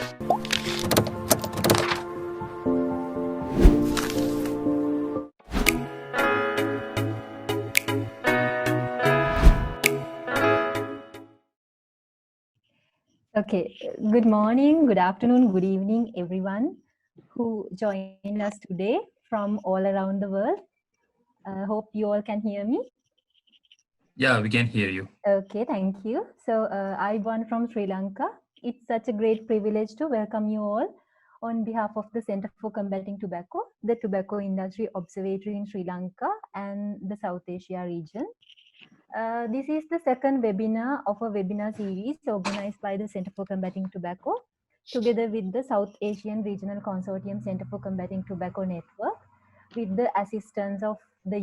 Okay, good morning, good afternoon, good evening, everyone who joined us today from all around the world. Hope you all can hear me. Yeah, we can hear you. Okay, thank you. So I'm from Sri Lanka. It's such a great privilege to welcome you all on behalf of the Center for Combating Tobacco, the Tobacco Industry Observatory in Sri Lanka and the South Asia region. This is the second webinar of a webinar series organized by the Center for Combating Tobacco, together with the South Asian Regional Consortium Center for Combating Tobacco Network, with the assistance of the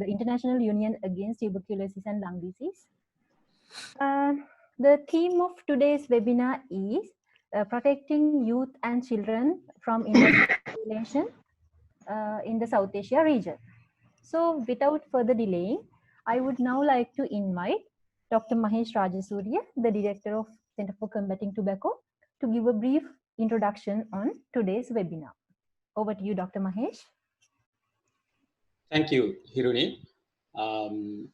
International Union Against Tuberculosis and Lung Disease. The theme of today's webinar is protecting youth and children from industrialization in the South Asia region. So without further delay, I would now like to invite Dr. Mahesh Rajasurya, the Director of Center for Combating Tobacco, to give a brief introduction on today's webinar. Over to you, Dr. Mahesh. Thank you, Hiruni.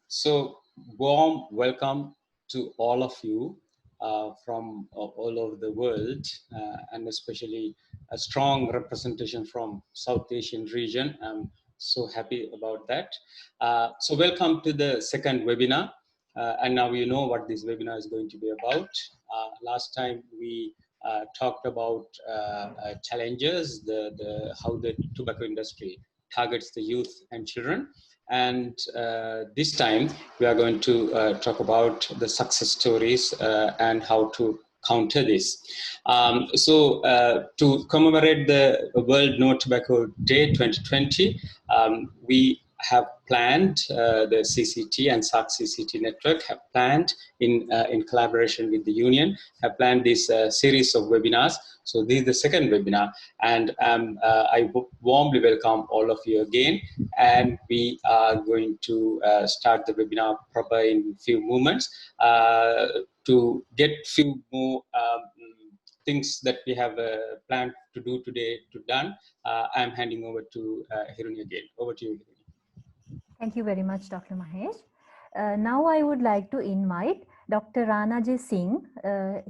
So warm welcome to all of you from all over the world, and especially a strong representation from South Asian region. I'm so happy about that. So welcome to the second webinar. And now you know what this webinar is going to be about. Last time we talked about challenges, how the tobacco industry targets the youth and children. And this time we are going to talk about the success stories and how to counter this. To commemorate the World No Tobacco Day 2020, we have planned, the CCT and SARC CCT network have planned in collaboration with the union, have planned this series of webinars. So this is the second webinar, and I warmly welcome all of you again. And we are going to start the webinar proper in few moments to get few more things that we have planned to do today done. I'm handing over to Hiruni again. Over to you, Hiruni. Thank you very much, Dr. Mahesh. Now I would like to invite Dr. Rana J. Singh.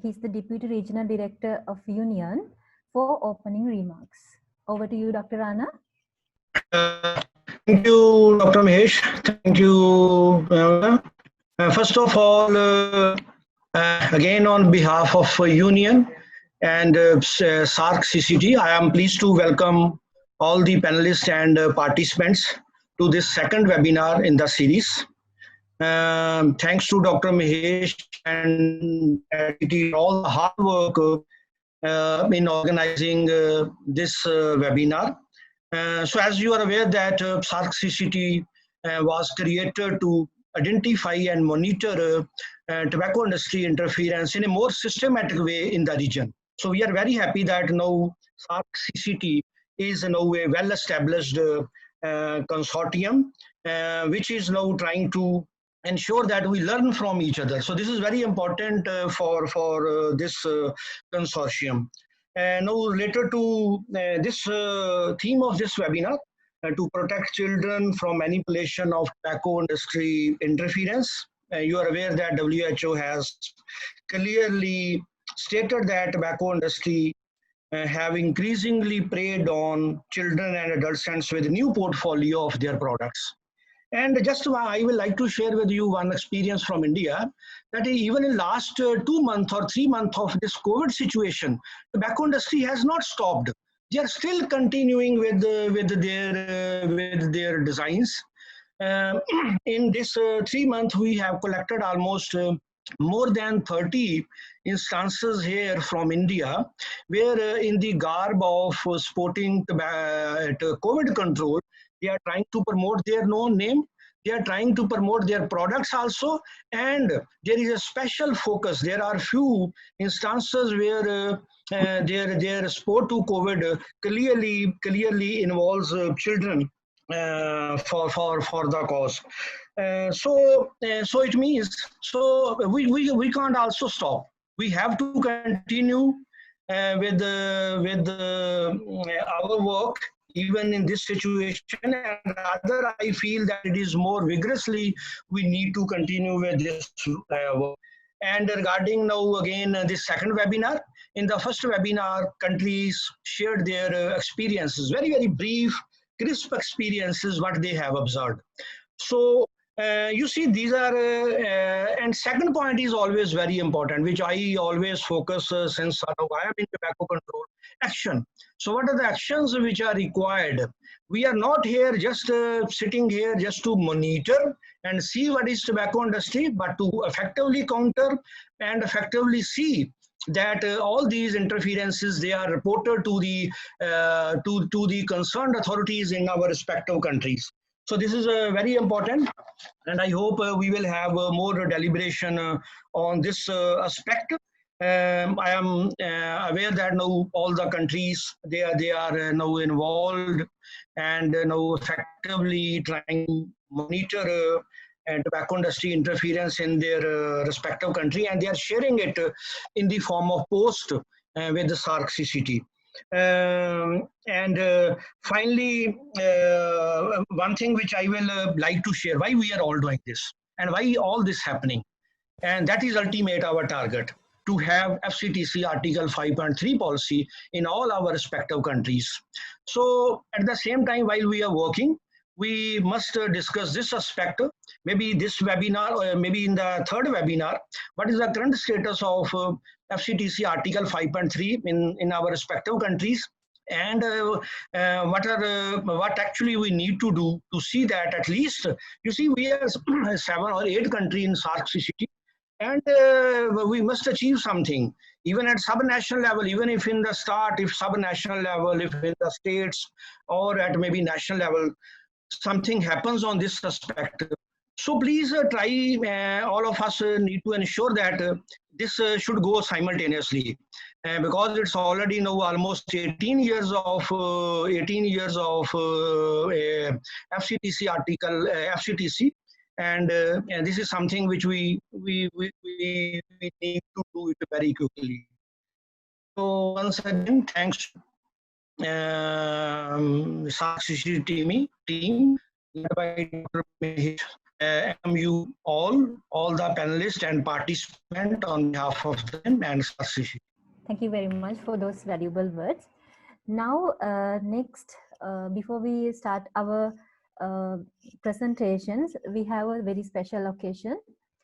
He's the Deputy Regional Director of Union for opening remarks. Over to you, Dr. Rana. Thank you, Dr. Mahesh. Thank you. First of all, again on behalf of Union and SARC CCT, I am pleased to welcome all the panelists and participants to this second webinar in the series. Thanks to Dr. Mahesh and all the hard work in organizing this webinar. So as you are aware that SARC CCT was created to identify and monitor tobacco industry interference in a more systematic way in the region. So we are very happy that now SARC CCT is now a well-established consortium, which is now trying to ensure that we learn from each other. So this is very important for this consortium. Now related to this theme of this webinar, to protect children from manipulation of tobacco industry interference. You are aware that WHO has clearly stated that tobacco industry have increasingly preyed on children and adolescents with a new portfolio of their products. And just I will like to share with you one experience from India, that even in last 2 months or 3 months of this COVID situation, tobacco industry has not stopped. They are still continuing with their designs. In this 3 months, we have collected almost more than 30 instances here from India, where in the garb of sporting COVID control, they are trying to promote their known name. They are trying to promote their products also, and there is a special focus. There are few instances where their sport to COVID clearly involves children for the cause. So it means we can't also stop. we have to continue with our work even in this situation, and rather I feel that it is more vigorously we need to continue with this work. And regarding now again this second webinar, in the first webinar, countries shared their experiences, very brief, crisp experiences, what they have observed. So you see, these are, and second point is always very important, which I always focus since I am in tobacco control, action. So what are the actions which are required? We are not here just sitting here just to monitor and see what is tobacco industry, but to effectively counter and effectively see that all these interferences, they are reported to the to the concerned authorities in our respective countries. So this is very important, and I hope we will have more deliberation on this aspect. I am aware that now all the countries, they are now involved and now effectively trying to monitor and tobacco industry interference in their respective country, and they are sharing it in the form of post with the SARC CCT. Finally, one thing which I will like to share, why we are all doing this and why all this happening, and that is ultimate our target, to have FCTC Article 5.3 policy in all our respective countries. So at the same time, while we are working, we must discuss this aspect, maybe this webinar or maybe in the third webinar, what is the current status of FCTC Article 5.3 in our respective countries, and what actually we need to do to see that at least, you see, we are 7 or 8 countries in SARC CCT, and we must achieve something, even at sub-national level, even if in the start, if sub-national level, if in the states or at maybe national level, something happens on this aspect. So please try, all of us need to ensure that this should go simultaneously, because it's already now almost 18 years of FCTC article, FCTC, and this is something which we need to do it very quickly. So once again, thanks SARC CCT team led by Dr. Mahesh, you all the panelists and participants on behalf of them and SARC CCT. Thank you very much for those valuable words. Now, next, before we start our presentations, we have a very special occasion.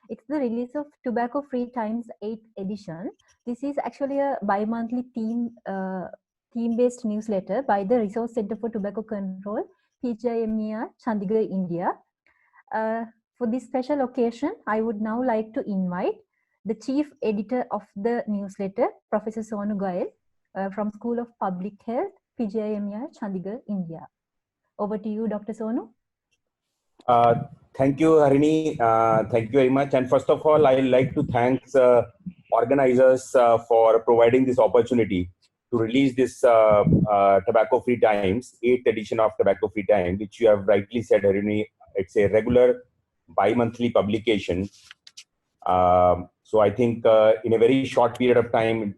It's the release of Tobacco Free Times 8th edition. This is actually a bi-monthly theme-based newsletter by the Resource Center for Tobacco Control, PGIMER, Chandigarh, India. For this special occasion, I would now like to invite the chief editor of the newsletter, Professor Sonu Goyal, from School of Public Health, PGIMER, Chandigarh, India. Over to you, Dr. Sonu. Thank you, Harini. Thank you very much. And first of all, I'd like to thank organizers for providing this opportunity to release this Tobacco Free Times, 8th edition of Tobacco Free Time, which you have rightly said, Harini, it's a regular bi-monthly publication. So I think in a very short period of time,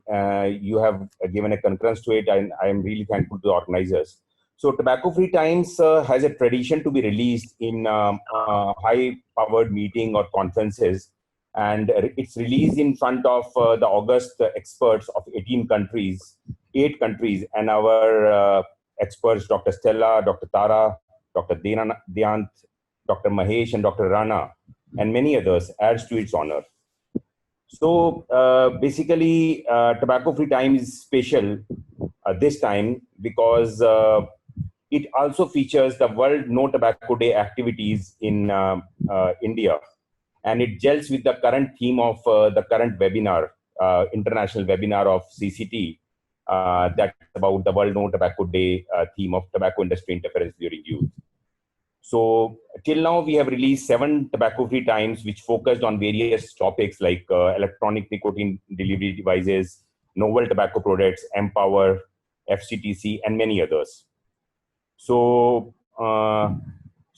you have given a concurrence to it, and I am really thankful to the organizers. So Tobacco Free Times has a tradition to be released in high-powered meeting or conferences, and it's released in front of the august experts of 8 countries, and our experts, Dr. Stella, Dr. Tara, Dr. Dyant, Dr. Mahesh, and Dr. Rana, and many others, adds to its honor. So basically, Tobacco Free Time is special this time because it also features the World No Tobacco Day activities in India, and it gels with the current theme of the current webinar, international webinar of CCT, that's about the World No Tobacco Day theme of tobacco industry interference during youth. So till now, we have released 7 tobacco-free times, which focused on various topics like electronic nicotine delivery devices, novel tobacco products, Empower, FCTC, and many others. So,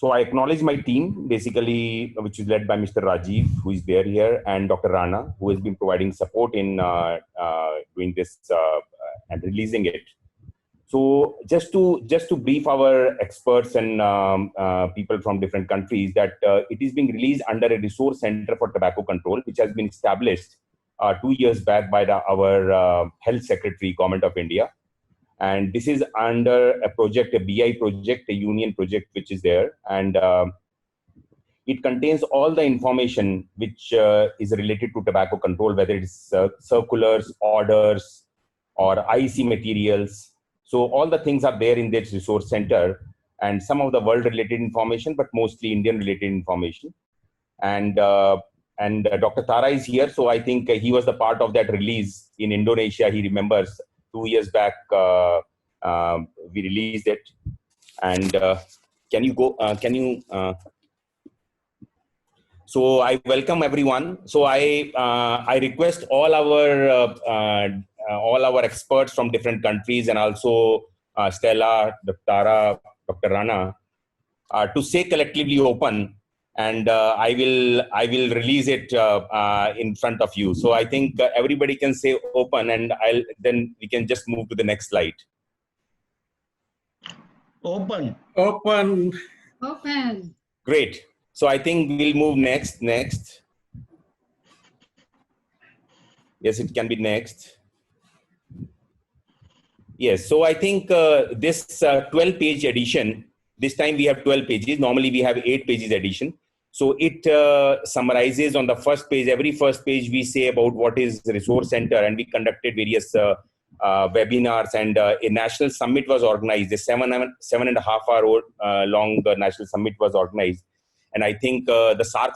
So I acknowledge my team, basically, which is led by Mr. Rajiv, who is there here, and Dr. Rana, who has been providing support in doing this and releasing it. So just to brief our experts and people from different countries that it is being released under a resource center for tobacco control, which has been established 2 years back by our Health Secretary, Government of India. And this is under a project, a BI project, a union project, which is there. And it contains all the information which is related to tobacco control, whether it's circulars, orders, or IEC materials. So all the things are there in this resource center, and some of the world-related information, but mostly Indian-related information. And Dr. Tara is here, so I think he was the part of that release in Indonesia. He remembers 2 years back we released it. And can you go? So I welcome everyone. So I request all our experts from different countries, and also Stella, Dr. Tara, Dr. Rana, to say collectively open, and I will release it in front of you. So I think everybody can say open, and then we can just move to the next slide. Open. Open. Open. Great. So I think we'll move next. Yes, it can be next. Yes, so I think this 12-page edition, this time we have 12 pages. Normally we have 8 pages edition. So it summarizes on the first page. Every first page we say about what is the resource center, and we conducted various webinars, and a national summit was organized. A 7.5 hour long national summit was organized. And I think the SARC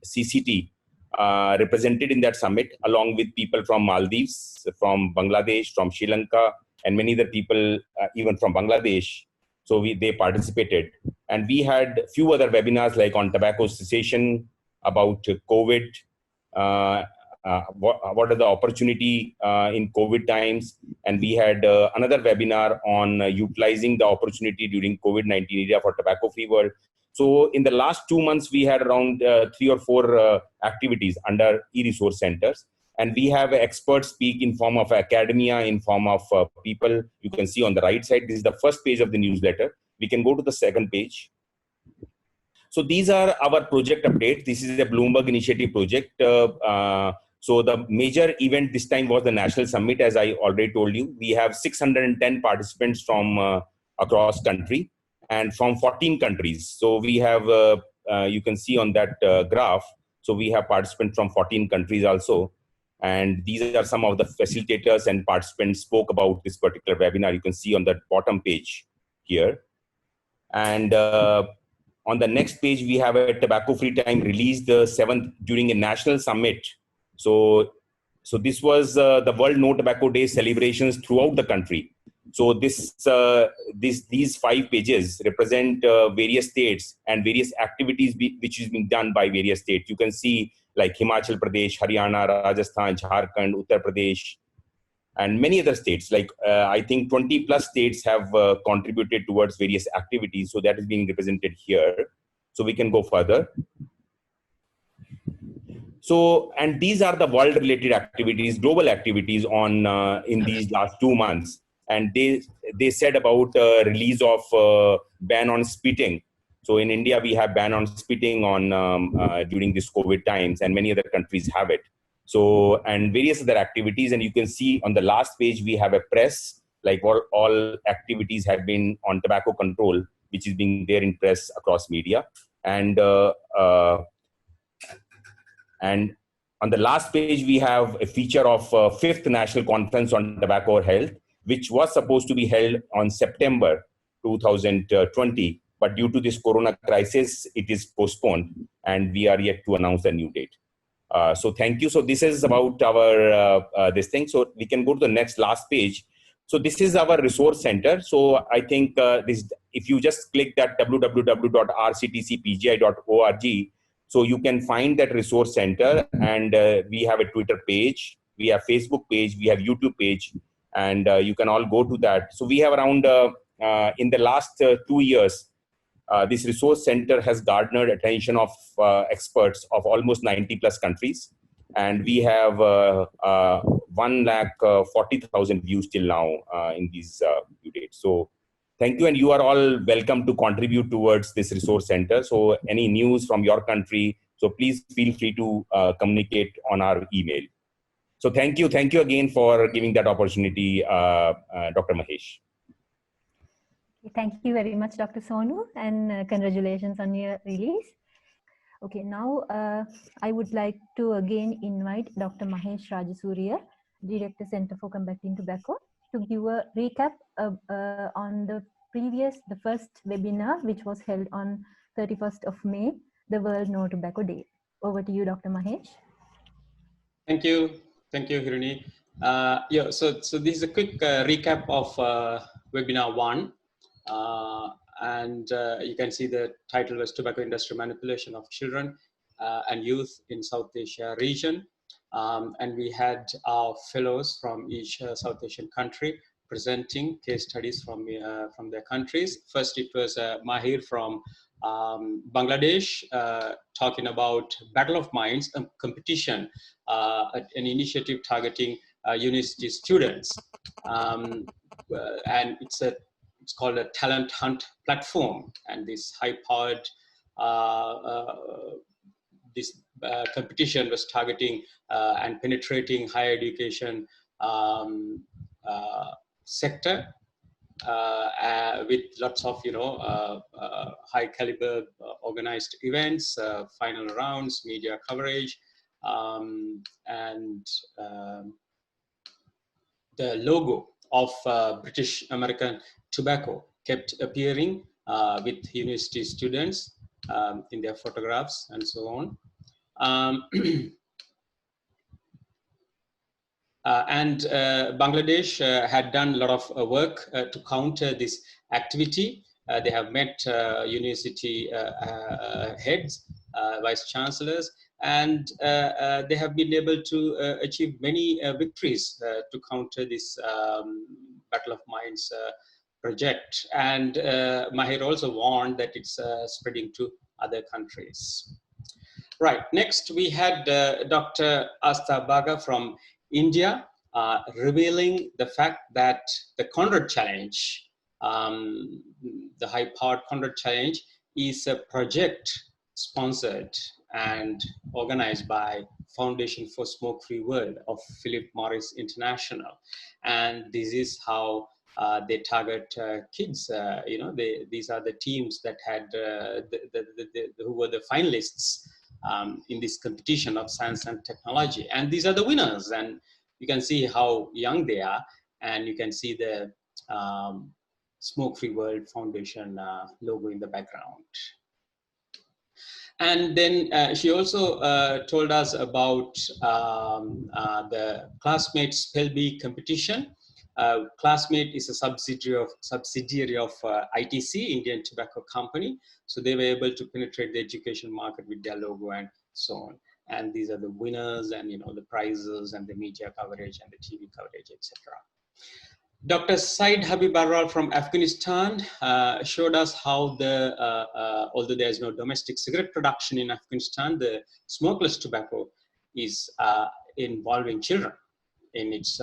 CCT represented in that summit, along with people from Maldives, from Bangladesh, from Sri Lanka, and many other people, even from Bangladesh. So they participated. And we had a few other webinars like on tobacco cessation, about COVID, what are the opportunity in COVID times. And we had another webinar on utilizing the opportunity during COVID-19 era for tobacco-free world. So in the last 2 months, we had around 3 or 4 activities under e-resource centers. And we have experts speak in form of academia, in form of people. You can see on the right side, this is the first page of the newsletter. We can go to the second page. So these are our project updates. This is a Bloomberg Initiative project. So the major event this time was the National Summit, as I already told you. We have 610 participants from across country and from 14 countries. So we have, you can see on that graph, so we have participants from 14 countries also. And these are some of the facilitators and participants spoke about this particular webinar. You can see on the bottom page here. And on the next page, we have a tobacco-free time released the 7th during a national summit. So this was the World No Tobacco Day celebrations throughout the country. So these 5 pages represent various states and various activities which is being done by various states. You can see like Himachal Pradesh, Haryana, Rajasthan, Jharkhand, Uttar Pradesh, and many other states. Like I think 20 plus states have contributed towards various activities. So that is being represented here. So we can go further. So, and these are the world related activities, global activities on in these last 2 months. And they said about release of ban on spitting. So in India, we have ban on spitting on during this COVID times, and many other countries have it. So, and various other activities. And you can see on the last page, we have a press, like all activities have been on tobacco control, which is being there in press across media. And on the last page, we have a feature of 5th National Conference on Tobacco Health, which was supposed to be held on September 2020. But due to this corona crisis, it is postponed, and we are yet to announce a new date. So thank you. So this is about our this thing. So we can go to the next last page. So this is our resource center. So I think this, if you just click that www.rctcpgi.org, so you can find that resource center, and we have a Twitter page, we have Facebook page, we have YouTube page, and you can all go to that. So we have around in the last 2 years, this resource center has garnered attention of experts of almost 90 plus countries. And we have 1,40,000 views till now in these due dates. So thank you, and you are all welcome to contribute towards this resource center. So any news from your country, so please feel free to communicate on our email. So thank you again for giving that opportunity, Dr. Mahesh. Thank you very much, Dr. Sonu, and congratulations on your release. Okay, now I would like to again invite Dr. Mahesh Rajasurya, Director, Center for Combating Tobacco, to give a recap on the first webinar, which was held on 31st of May, the World No Tobacco Day. Over to you, Dr. Mahesh. Thank you, Hiruni. Yeah, so this is a quick recap of webinar 1. And you can see the title was Tobacco Industry Manipulation of Children and Youth in South Asia region. And we had our fellows from each South Asian country presenting case studies from their countries. First, it was Mahir from Bangladesh talking about Battle of Minds, a competition, an initiative targeting university students. And it's called a talent hunt platform, and this high-powered competition was targeting and penetrating higher education sector with lots of high caliber organized events, final rounds, media coverage, and the logo of British American Tobacco kept appearing with university students in their photographs and so on. And Bangladesh had done a lot of work to counter this activity. They have met university heads, vice chancellors, and they have been able to achieve many victories to counter this Battle of Minds project. And Mahir also warned that it's spreading to other countries. Right, next we had Dr. Asta Baga from India, revealing the fact that the Conrad Challenge, the high-powered Conrad Challenge, is a project sponsored and organized by Foundation for Smoke-Free World of Philip Morris International. And this is how they target kids. These are the teams that had who were the finalists in this competition of science and technology. And these are the winners. And you can see how young they are. And you can see the Smoke-Free World Foundation logo in the background. And then she also told us about the Classmate Spellbee competition. Classmate is a subsidiary of ITC, Indian Tobacco Company. So they were able to penetrate the education market with their logo and so on. And these are the winners, and the prizes and the media coverage and the TV coverage, etc. Dr. Said Habib Arral from Afghanistan showed us how although there is no domestic cigarette production in Afghanistan, the smokeless tobacco is involving children in its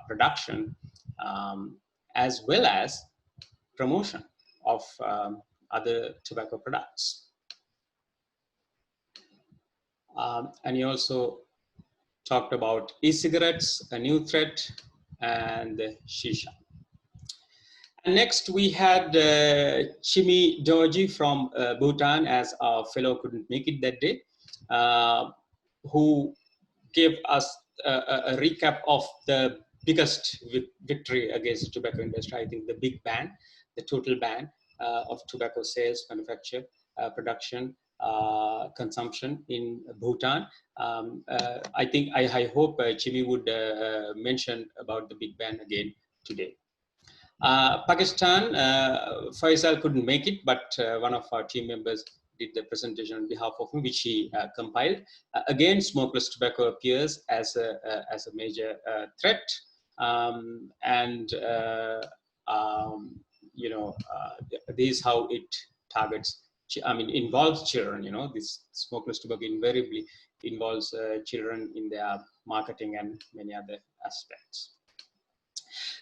production, as well as promotion of other tobacco products. And he also talked about e-cigarettes, a new threat, and shisha. And next we had Chimi Dorji from Bhutan, as our fellow couldn't make it that day, who gave us a recap of the biggest victory against the tobacco industry. I think the big ban, the total ban of tobacco sales, manufacture, production, consumption in Bhutan. I hope Chimi would mention about the big ban again today. Pakistan, Faisal couldn't make it, but one of our team members did the presentation on behalf of him, which he compiled. Again, smokeless tobacco appears as a major threat, this is how it targets, involves children. You know, this smokeless tobacco invariably involves children in their marketing and many other aspects.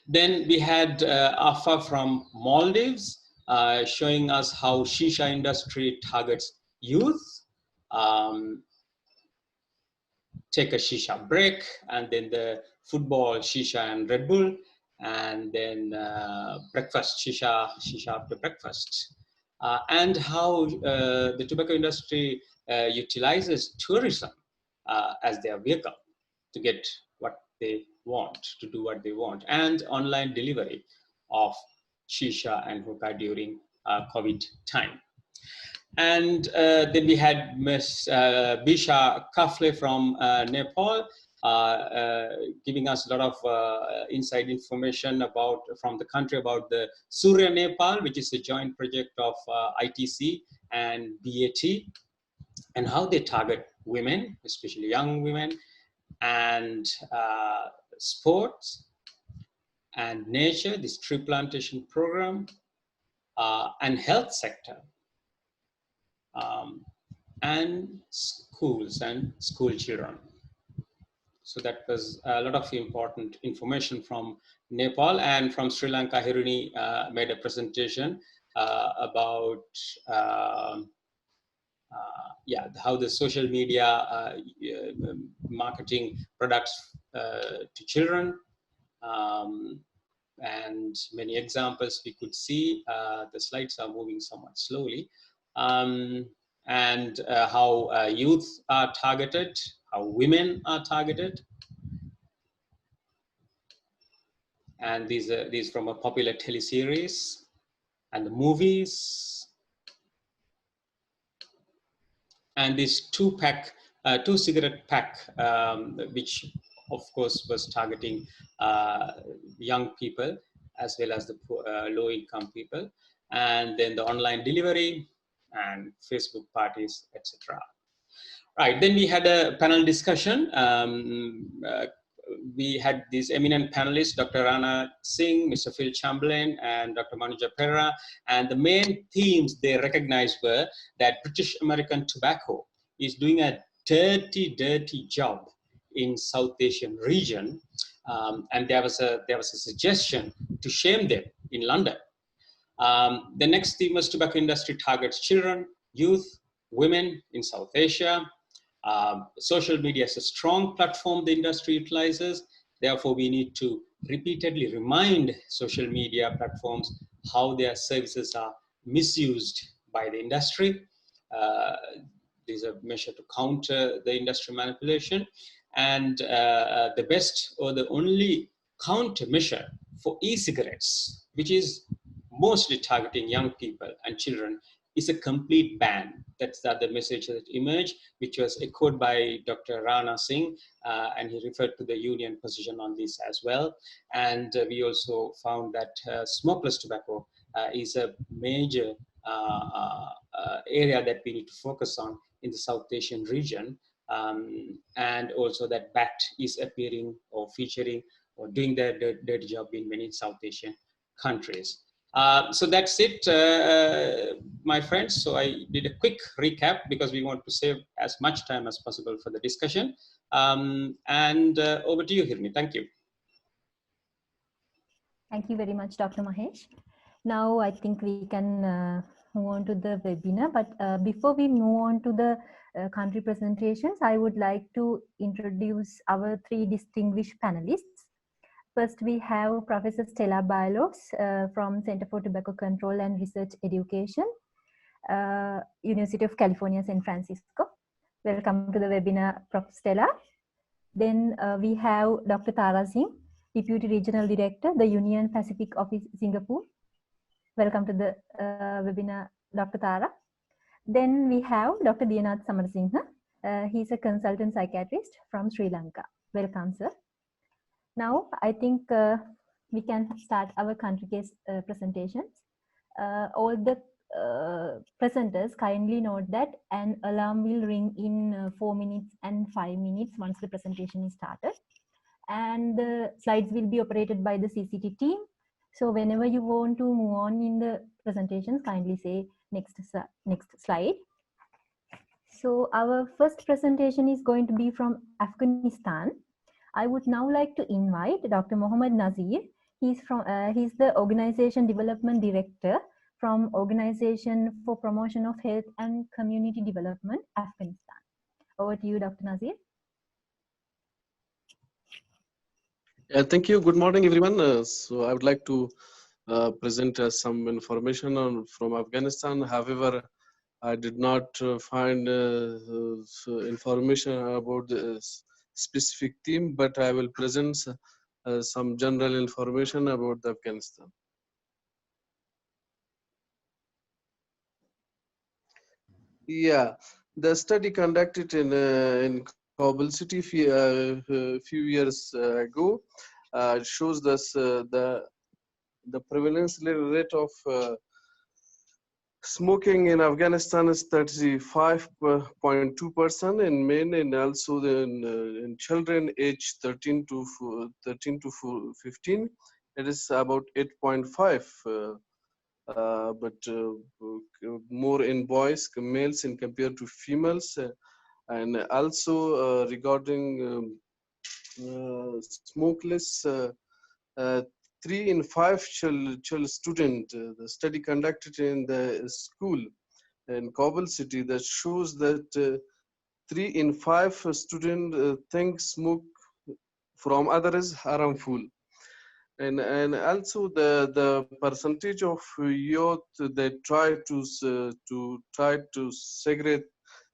Then we had Afa from Maldives showing us how shisha industry targets youth. Take a shisha break, and then the football, shisha and Red Bull, and then breakfast, shisha after breakfast. And how the tobacco industry utilizes tourism as their vehicle to get what they want, to do what they want, and online delivery of shisha and hookah during COVID time. And then we had Ms. Bisha Kafle from Nepal, giving us a lot of inside information from the country about the Surya Nepal, which is a joint project of ITC and BAT, and how they target women, especially young women, and sports and nature, this tree plantation program, and health sector. And schools and school children. So that was a lot of important information from Nepal. And from Sri Lanka, Hiruni made a presentation about how the social media marketing products to children, and many examples we could see. The slides are moving somewhat slowly. And how youth are targeted, how women are targeted. And these from a popular teleseries and the movies. And this two cigarette pack, which of course was targeting young people as well as the low income people. And then the online delivery and Facebook parties, etc. Right, then we had a panel discussion. We had these eminent panelists, Dr. Rana Singh, Mr. Phil Chamberlain, and Dr. Manuja Perera. And the main themes they recognized were that British American tobacco is doing a dirty job in South Asian region. And there was a suggestion to shame them in London. The next theme was tobacco industry targets children, youth, women in South Asia. Social media is a strong platform the industry utilizes. Therefore, we need to repeatedly remind social media platforms how their services are misused by the industry. These are measures to counter the industry manipulation. And the best or the only countermeasure for e-cigarettes, which is mostly targeting young people and children, is a complete ban. That's the other message that emerged, which was echoed by Dr. Rana Singh, and he referred to the union position on this as well. And we also found that smokeless tobacco is a major area that we need to focus on in the South Asian region, and also that BAT is appearing or featuring or doing their dirty job in many South Asian countries. So that's it, my friends. So I did a quick recap because we want to save as much time as possible for the discussion. And over to you, Hirmi. Thank you. Thank you very much, Dr. Mahesh. Now I think we can move on to the webinar. But before we move on to the country presentations, I would like to introduce our three distinguished panelists. First, we have Professor Stella Bailos from Center for Tobacco Control and Research Education, University of California, San Francisco. Welcome to the webinar, Prof. Stella. Then we have Dr. Tara Singh, Deputy Regional Director, the Union Pacific Office, Singapore. Welcome to the webinar, Dr. Tara. Then we have Dr. Diyanath Samarasinghe. He's a consultant psychiatrist from Sri Lanka. Welcome, sir. Now, I think we can start our country case presentations. All the presenters kindly note that an alarm will ring in 4 minutes and 5 minutes once the presentation is started. And the slides will be operated by the CCT team. So whenever you want to move on in the presentations, kindly say Next slide. So our first presentation is going to be from Afghanistan. I would now like to invite Dr. Mohammad Nazir. He's the Organization Development Director from Organization for Promotion of Health and Community Development, Afghanistan. Over to you, Dr. Nazir. Thank you. Good morning, everyone. So I would like to present some information from Afghanistan. However, I did not find information about the specific theme, but I will present some general information about Afghanistan. Yeah, the study conducted in Kabul city few years ago shows us the prevalence rate of smoking in Afghanistan is 35.2% in men, and also in children aged 13 to 15, it is about 8.5. But more in boys, males, in compared to females, and also regarding smokeless. 3 in 5 students, the study conducted in the school in Kabul city, that shows that 3 in 5 students think smoke from others harmful. And also the percentage of youth that try to cigarette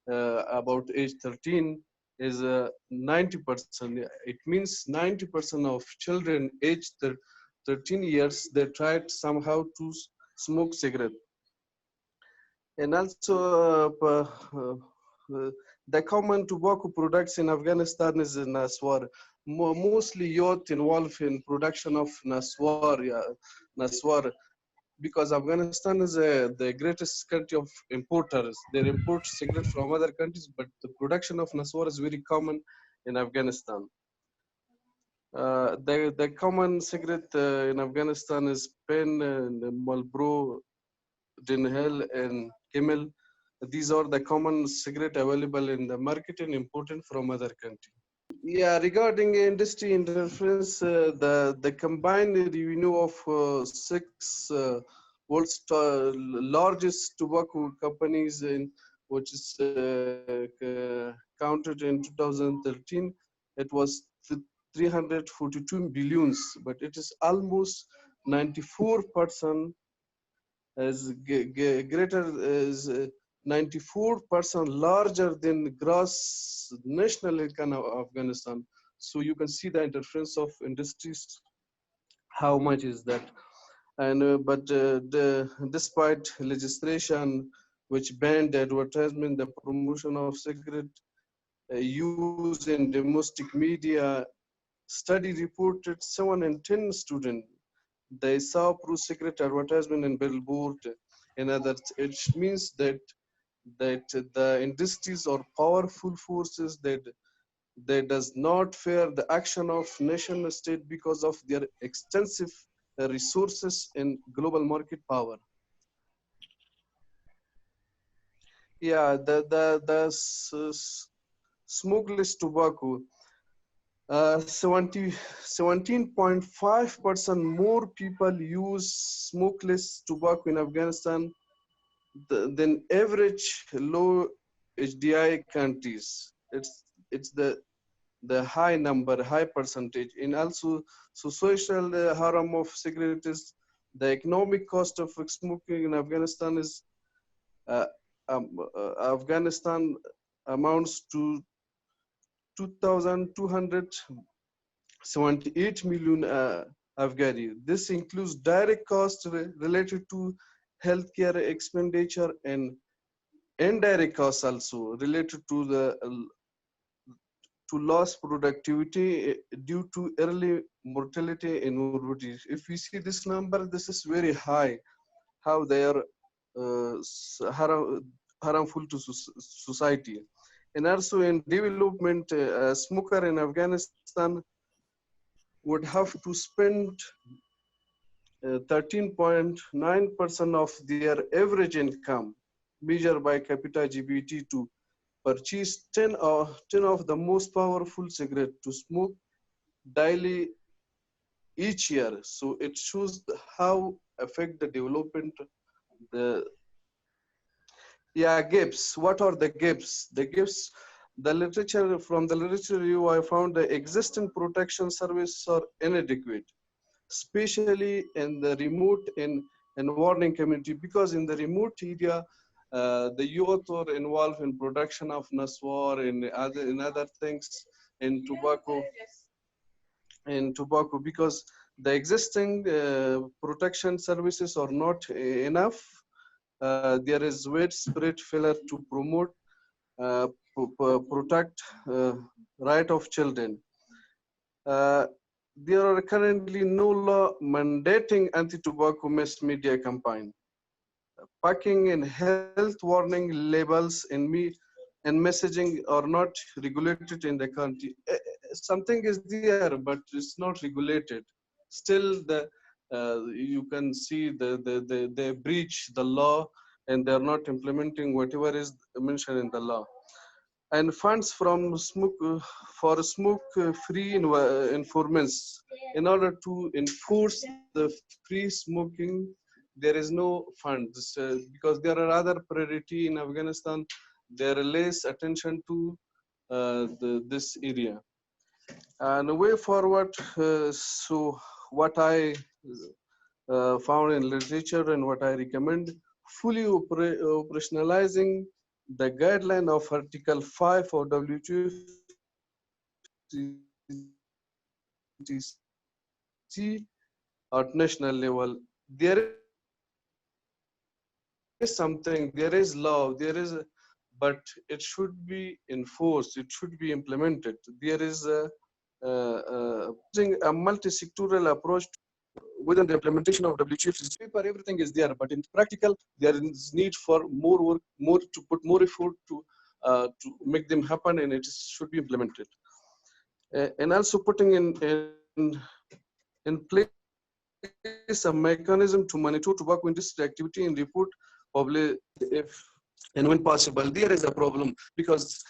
about age 13 is 90%. It means 90% of children aged 13 years, they tried somehow to smoke cigarette. And also the common tobacco products in Afghanistan is Naswar. Mostly youth involved in production of Naswar, Naswar, because Afghanistan is the greatest country of importers. They import cigarettes from other countries, but the production of Naswar is very common in Afghanistan. The common cigarette in Afghanistan is Pen, and Marlboro, Dinhel, and Camel. These are the common cigarette available in the market and imported from other countries. Yeah, regarding industry interference, the combined revenue of 6 world's largest tobacco companies, which is counted in 2013, it was 342 billions, but it is almost 94% as greater as 94% larger than gross national income of Afghanistan. So you can see the interference of industries, how much is that. And despite legislation which banned advertisement, the promotion of cigarette use in domestic media, study reported 7 in 10 students they saw pro-cigarette advertisement in billboard and others. It means that the industries are powerful forces that does not fear the action of nation state because of their extensive resources and global market power. Yeah, the smokeless tobacco. 17.5% more people use smokeless tobacco in Afghanistan than average low HDI countries. It's the high number, high percentage. And also, so social harm of cigarettes, the economic cost of smoking in Afghanistan is Afghanistan amounts to 2,278 million Afghani. This includes direct costs related to healthcare expenditure and indirect costs also related to lost productivity due to early mortality and morbidity. If we see this number, this is very high. How they are harmful to society. And also in development, a smoker in Afghanistan would have to spend 13.9% of their average income, measured by capita GPT, to purchase 10 of the most powerful cigarette to smoke daily each year. So it shows how affect the development. The gaps. What are the gaps? The gaps. The literature, from the literature review, I found the existing protection services are inadequate, especially in the remote and warning community, because in the remote area, the youth are involved in production of naswar and other things, in tobacco, because the existing protection services are not enough. There is widespread failure to promote, protect right of children. There are currently no law mandating anti-tobacco mass media campaign. Packing and health warning labels and messaging are not regulated in the country. Something is there, but it's not regulated. Still, you can see they breach the law, and they're not implementing whatever is mentioned in the law. And funds from for smoke-free informants. In order to enforce the free smoking, there is no funds, because there are other priority in Afghanistan. There is less attention to this area. And the way forward, so what I found in literature and what I recommend, fully operationalizing the guideline of Article 5 of WTO at national level. There is something, there is law, but it should be enforced, it should be implemented. There is using a multi-sectoral approach within the implementation of WTO. Paper, everything is there, but in practical, there is need for more work, to put more effort to make them happen, and it should be implemented. And also putting in place a mechanism to monitor tobacco industry activity and report public if and when possible. There is a problem, because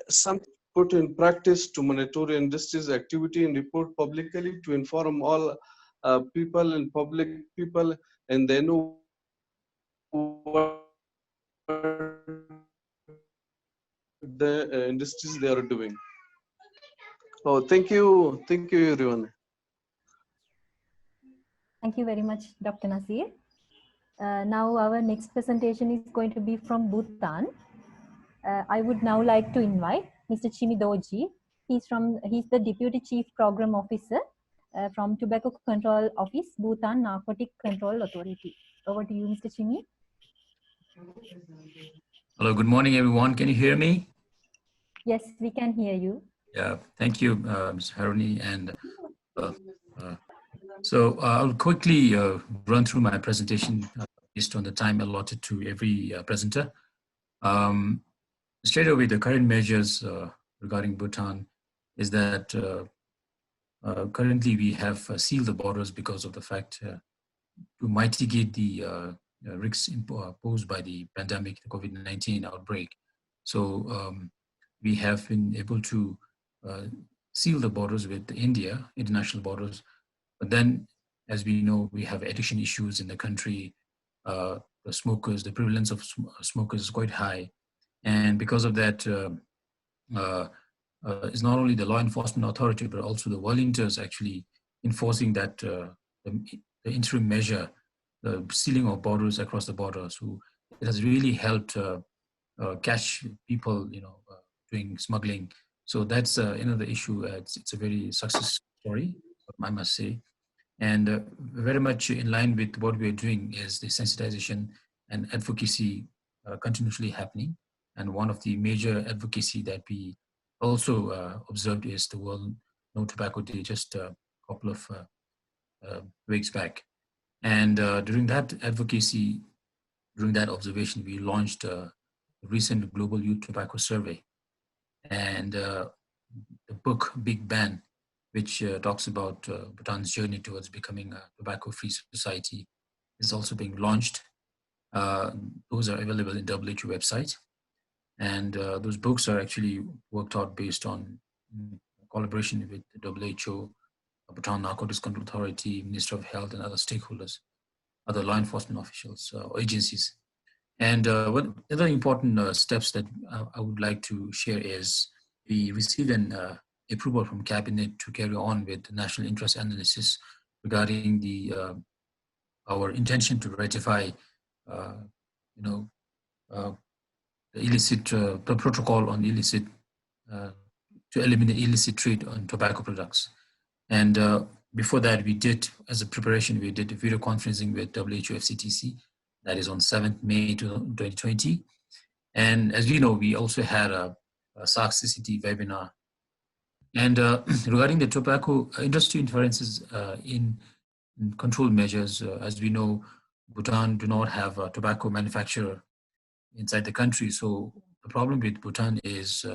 some put in practice to monitor industry's activity and report publicly to inform all people and public people, and they know what the industries they are doing. Oh, thank you everyone. Thank you very much, Dr. Nasir. Now our next presentation is going to be from Bhutan. I would now like to invite Mr. Chimidoji. He's the Deputy Chief Program Officer from Tobacco Control Office, Bhutan Narcotic Control Authority. Over to you, Mr. Chimi. Hello, good morning, everyone. Can you hear me? Yes, we can hear you. Yeah, thank you, Ms. Haruni. And so I'll quickly run through my presentation based on the time allotted to every presenter. Straight away, the current measures regarding Bhutan is that currently we have sealed the borders because of the fact to mitigate the risks posed by the pandemic, the COVID-19 outbreak. So we have been able to seal the borders with India, international borders. But then, as we know, we have addiction issues in the country. The smokers, the prevalence of smokers is quite high. And because of that, it's not only the law enforcement authority, but also the volunteers actually enforcing that the interim measure, the sealing of borders across the border. So it has really helped catch people, doing smuggling. So that's another issue. It's a very success story, I must say. And very much in line with what we're doing is the sensitization and advocacy continuously happening. And one of the major advocacy that we also observed is the World No Tobacco Day just a couple of weeks back. And during that advocacy, during that observation, we launched a recent Global Youth Tobacco Survey. And the book Big Ban which talks about Bhutan's journey towards becoming a tobacco-free society, is also being launched. Those are available in WHO website. And those books are actually worked out based on collaboration with the WHO, Bhutan Narcotics Control Authority, Minister of Health, and other stakeholders, other law enforcement officials or agencies. And one other important steps that I would like to share is we received an approval from Cabinet to carry on with the national interest analysis regarding the our intention to ratify, the illicit the protocol on illicit to eliminate illicit trade on tobacco products. And before that, we did, as a preparation, we did a video conferencing with WHO FCTC. That is on 7th May 2020. And as you know, we also had a SARC CCT webinar. And regarding the tobacco industry interferences in control measures, as we know, Bhutan do not have a tobacco manufacturer inside the country. So the problem with Bhutan is,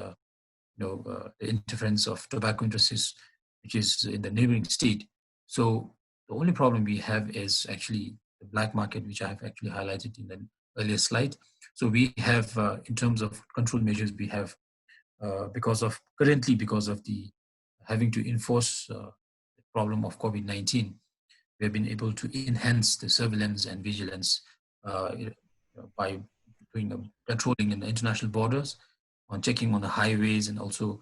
the interference of tobacco industries, which is in the neighboring state. So the only problem we have is actually the black market, which I have actually highlighted in the earlier slide. So we have, in terms of control measures, we have, because of the having to enforce the problem of COVID-19, we have been able to enhance the surveillance and vigilance by doing patrolling in the international borders, on checking on the highways, and also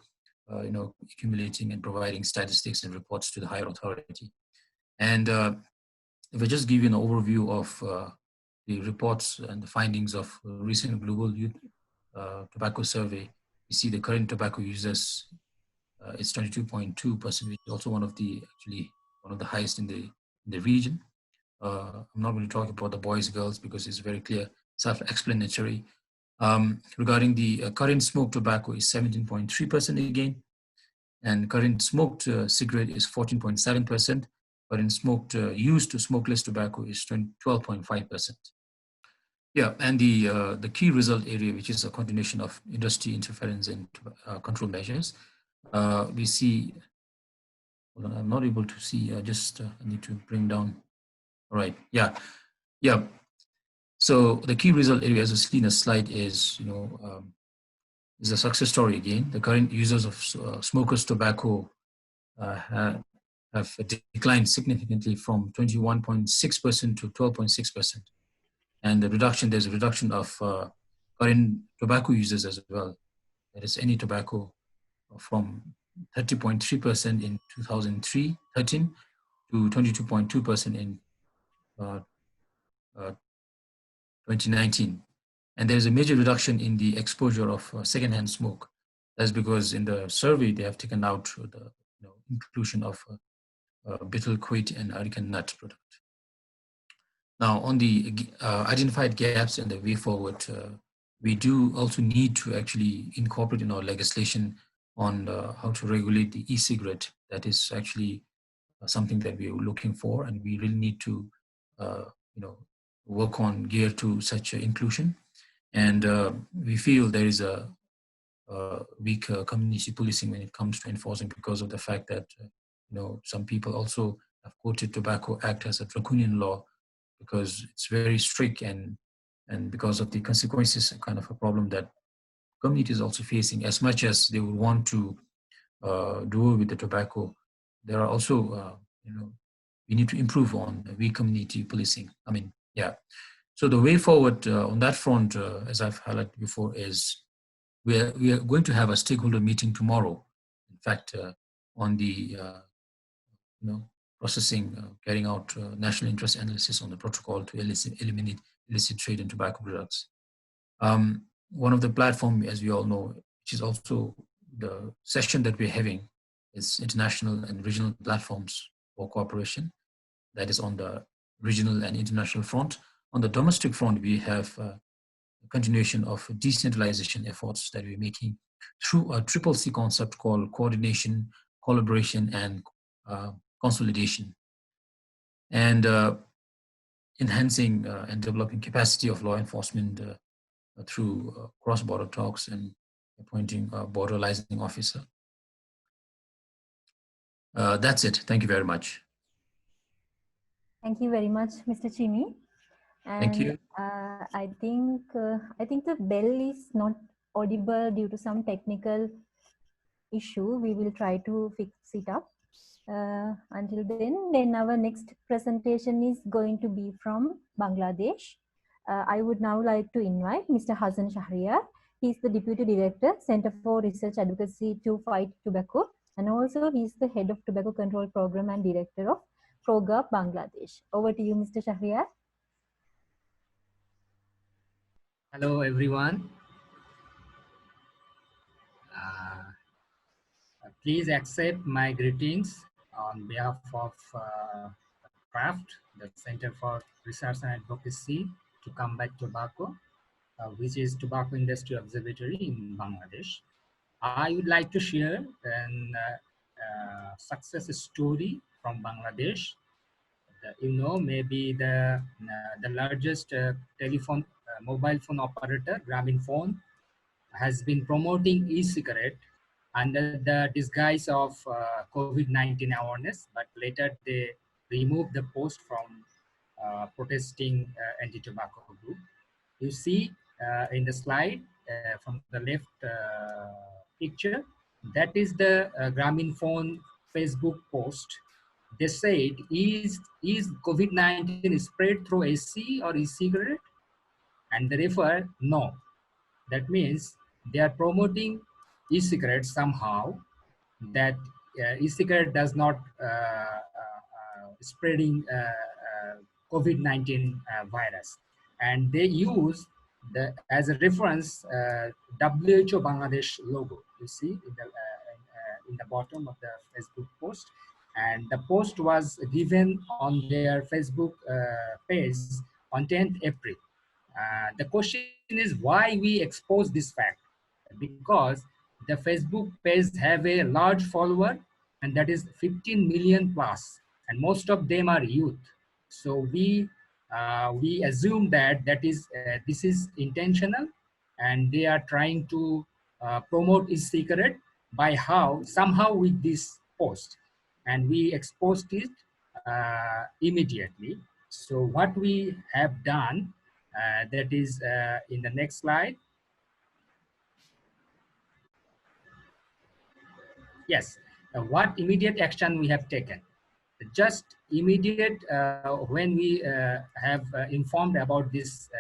accumulating and providing statistics and reports to the higher authority. And if I just give you an overview of the reports and the findings of recent Global Youth Tobacco Survey, you see the current tobacco users is 22.2%, which is also one of the highest in the region. I'm not going to talk about the boys, girls, because it's very clear, self-explanatory. Regarding the current smoked tobacco is 17.3% again, and current smoked cigarette is 14.7%, but in smoked used to smokeless tobacco is 12.5%. Yeah, and the key result area, which is a continuation of industry interference and control measures, we see. Hold on, I'm not able to see. I need to bring down. All right. Yeah. So the key result area, as you see in the slide, is is a success story again. The current users of smokers tobacco have declined significantly from 21.6% to 12.6%. And there's a reduction of current tobacco users as well. That is any tobacco from 30.3% in 2013 to 22.2% in 2019. And there's a major reduction in the exposure of secondhand smoke. That's because in the survey, they have taken out the inclusion of betel quid and areca nut product. Now, on the identified gaps and the way forward, we do also need to actually incorporate in our legislation on how to regulate the e-cigarette. That is actually something that we are looking for, and we really need to, work on gear to such inclusion. And we feel there is a weak community policing when it comes to enforcing, because of the fact that some people also have quoted Tobacco Act as a draconian law because it's very strict, and because of the consequences, kind of a problem that community is also facing. As much as they would want to do with the tobacco, there are also we need to improve on weak community policing. So the way forward on that front, as I've highlighted before, is we are going to have a stakeholder meeting tomorrow. In fact, on the carrying out national interest analysis on the protocol to eliminate illicit trade in tobacco products. One of the platforms, as we all know, which is also the session that we're having, is international and regional platforms for cooperation. That is on the regional and international front. On the domestic front, we have a continuation of decentralization efforts that we're making through a CCC concept called coordination, collaboration, and consolidation, and enhancing and developing capacity of law enforcement through cross-border talks and appointing a border licensing officer. That's it. Thank you very much. Thank you very much, Mr. Chimi. Thank And you. I think the bell is not audible due to some technical issue. We will try to fix it up. Until then our next presentation is going to be from Bangladesh. I would now like to invite Mr. Hasan Shahriar. He is the Deputy Director, Center for Research Advocacy to Fight Tobacco, and also he is the Head of Tobacco Control Program and Director of PROGA Bangladesh. Over to you, Mr. Shahriar. Hello, everyone. Please accept my greetings on behalf of CRAFT, the Center for Research and Advocacy to Combat Tobacco, which is Tobacco Industry Observatory in Bangladesh. I would like to share a success story from Bangladesh. Maybe the largest mobile phone operator, Grameenphone, has been promoting e-cigarette under the disguise of COVID-19 awareness, but later they removed the post from protesting anti-tobacco group. You see in the slide from the left picture, that is the Grameenphone Facebook post. They said, is COVID-19 spread through AC or e-cigarette? And they refer, no. That means they are promoting e-cigarette somehow, that e-cigarette does not spreading COVID-19 virus. And they use as a reference WHO Bangladesh logo, you see in the bottom of the Facebook post. And the post was given on their Facebook page on 10th April. The question is why we expose this fact, because the Facebook page have a large follower, and that is 15 million plus, and most of them are youth. So we assume that this is intentional, and they are trying to promote e-cigarette by somehow with this post, and we exposed it immediately. So what we have done, that is in the next slide. Yes, what immediate action we have taken? Just immediate when we have informed about this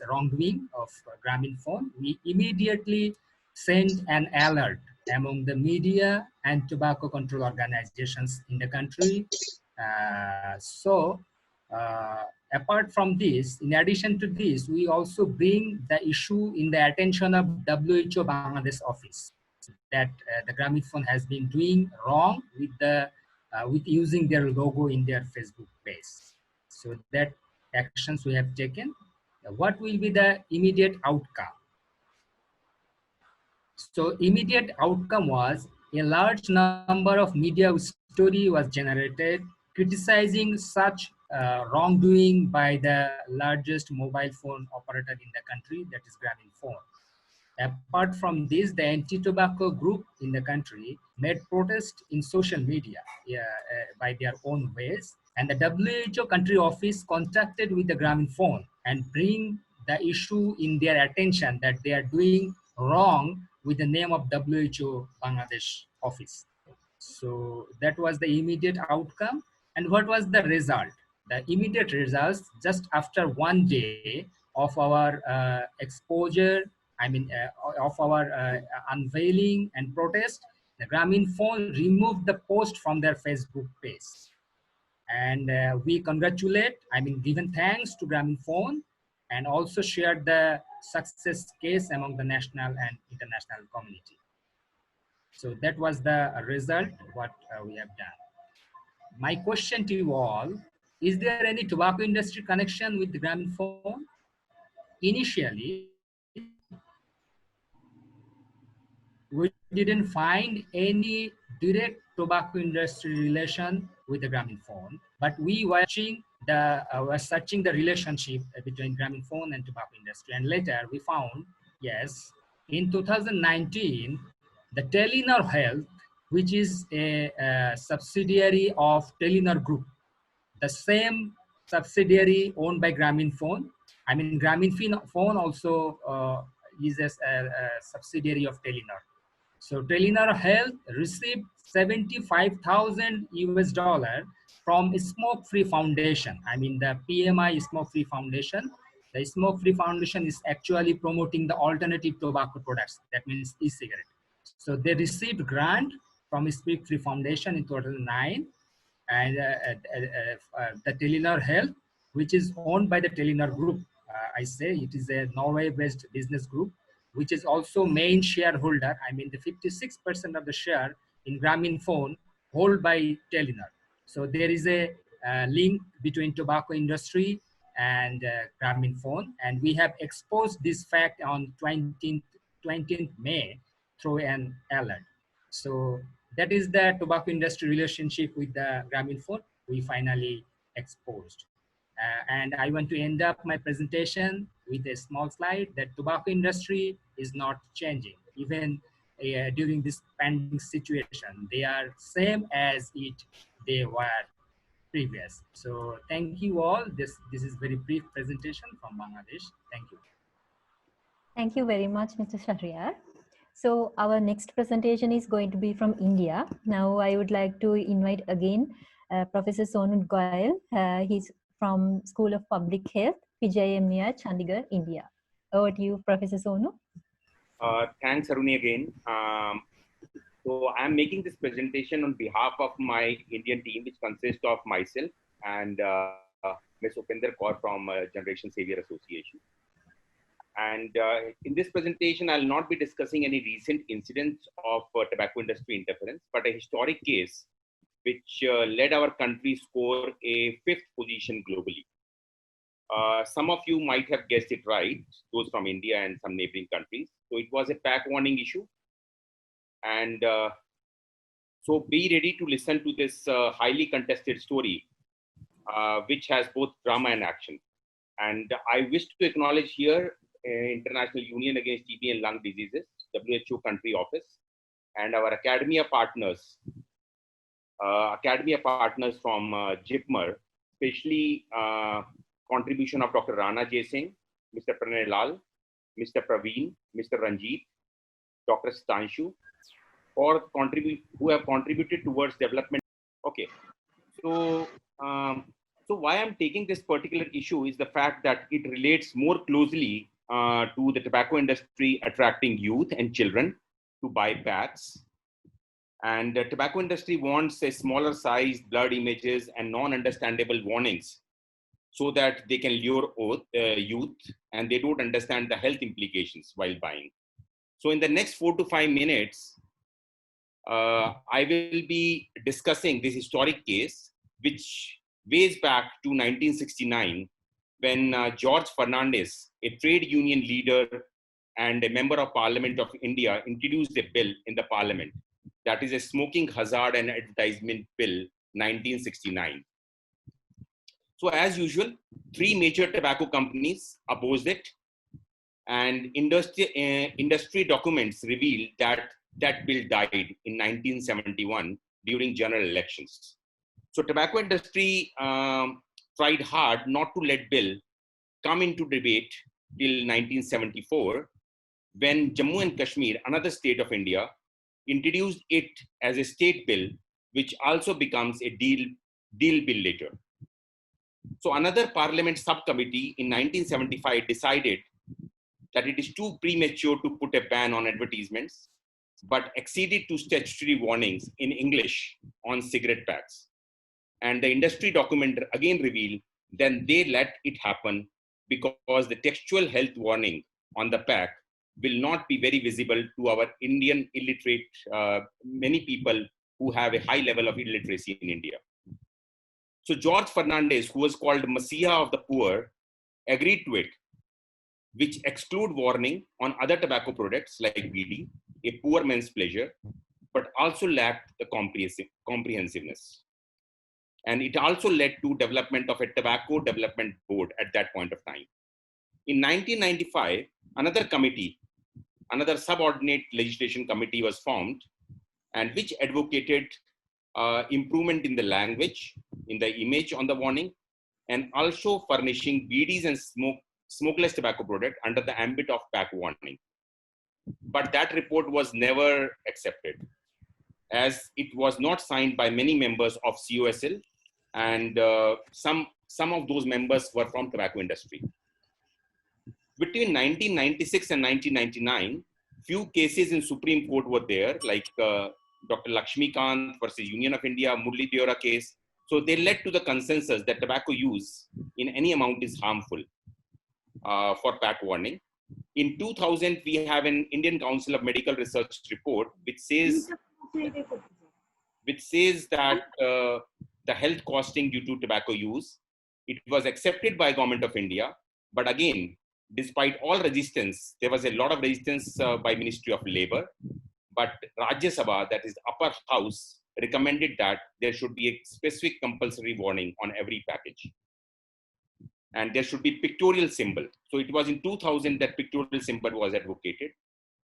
wrongdoing of Grameenphone, we immediately send an alert among the media and tobacco control organizations in the country. Apart from this, in addition to this, we also bring the issue in the attention of WHO Bangladesh office, that the Grameenphone has been doing wrong with using their logo in their Facebook page. So that actions we have taken. What will be the immediate outcome? So immediate outcome was a large number of media story was generated criticizing such wrongdoing by the largest mobile phone operator in the country, that is Grameenphone. Apart from this, the anti-tobacco group in the country made protest in social media by their own ways, and the WHO country office contacted with the Grameenphone and bring the issue in their attention that they are doing wrong with the name of WHO Bangladesh office. So that was the immediate outcome. And what was the result? The immediate results, just after 1 day of our exposure, of our unveiling and protest, the Grameenphone removed the post from their Facebook page. And we congratulate, given thanks to Grameenphone, and also shared the success case among the national and international community. So that was the result, what we have done. My question to you all, is there any tobacco industry connection with the Grameenphone? Initially, we didn't find any direct tobacco industry relation with the Grameenphone, but we were searching the relationship between Grameenphone and tobacco industry. And later we found, yes, in 2019, the Telenor Health which is a subsidiary of Telenor Group, the same subsidiary owned by Grameenphone. I mean, Grameenphone also is a subsidiary of Telenor. So Telenor Health received 75,000 US dollar from Smoke Free Foundation. I mean, the PMI Smoke Free Foundation. The Smoke Free Foundation is actually promoting the alternative tobacco products. That means e-cigarette. So they received grant from Smoke Free Foundation in 2009, and the Telenor Health, which is owned by the Telenor Group. I say it is a Norway-based business group, which is also main shareholder. I mean, the 56% of the share in Grameenphone held by Telenor. So there is a link between tobacco industry and Grameenphone, and we have exposed this fact on 20th May through an alert. So that is the tobacco industry relationship with the Grameenphone we finally exposed. And I want to end up my presentation with a small slide that tobacco industry is not changing. Even during this pandemic situation, they are same as they were previous. So thank you all. This is very brief presentation from Bangladesh. Thank you. Thank you very much, Mr. Shahriar. So our next presentation is going to be from India. Now I would like to invite again Professor Sonu Goyal. He's from School of Public Health, PGIMER, Chandigarh, India. Over to you, Professor Sonu. Thanks, Aruni, again. So I'm making this presentation on behalf of my Indian team, which consists of myself and Ms. Upinder Kaur from Generation Savior Association. And in this presentation, I'll not be discussing any recent incidents of tobacco industry interference, but a historic case which led our country score a 5th position globally. Some of you might have guessed it right, those from India and some neighboring countries. So it was a pack warning issue. And so be ready to listen to this highly contested story, which has both drama and action. And I wish to acknowledge here International Union Against TB and Lung Diseases, WHO Country Office, and our academia partners from JIPMER, especially contribution of Dr. Rana J. Singh, Mr. Pranay Lal, Mr. Praveen, Mr. Ranjit, Dr. Stanshu, who have contributed towards development. Okay, so why I'm taking this particular issue is the fact that it relates more closely to the tobacco industry attracting youth and children to buy packs. And the tobacco industry wants a smaller size, blurred images, and non-understandable warnings so that they can lure youth and they don't understand the health implications while buying. So in the next 4 to 5 minutes, I will be discussing this historic case, which ways back to 1969, when George Fernandez, a trade union leader and a member of Parliament of India, introduced a bill in the Parliament. That is a Smoking Hazard and Advertisement Bill, 1969. So as usual, 3 major tobacco companies opposed it, and industry documents reveal that that bill died in 1971 during general elections. So tobacco industry tried hard not to let bill come into debate till 1974, when Jammu and Kashmir, another state of India, introduced it as a state bill, which also becomes a deal bill later. So another parliament subcommittee in 1975 decided that it is too premature to put a ban on advertisements, but acceded to statutory warnings in English on cigarette packs. And the industry document again revealed then they let it happen because the textual health warning on the pack will not be very visible to our Indian illiterate, many people who have a high level of illiteracy in India. So George Fernandez, who was called Messiah of the Poor, agreed to it, which exclude warning on other tobacco products like BD, a poor man's pleasure, but also lacked the comprehensiveness. And it also led to development of a tobacco development board at that point of time. In 1995, another committee, another subordinate legislation committee was formed, and which advocated improvement in the language, in the image on the warning, and also furnishing BDs and smokeless tobacco product under the ambit of pack warning. But that report was never accepted, as it was not signed by many members of COSL, and some of those members were from tobacco industry. Between 1996 and 1999, few cases in Supreme Court were there, like Dr. Lakshmikant versus Union of India, Murli Deora case. So they led to the consensus that tobacco use in any amount is harmful for pack warning. In 2000, we have an Indian Council of Medical Research report which says that the health costing due to tobacco use, it was accepted by Government of India, but again, despite all resistance, there was a lot of resistance by Ministry of Labor, but Rajya Sabha, that is upper house, recommended that there should be a specific compulsory warning on every package. And there should be pictorial symbol. So it was in 2000 that pictorial symbol was advocated.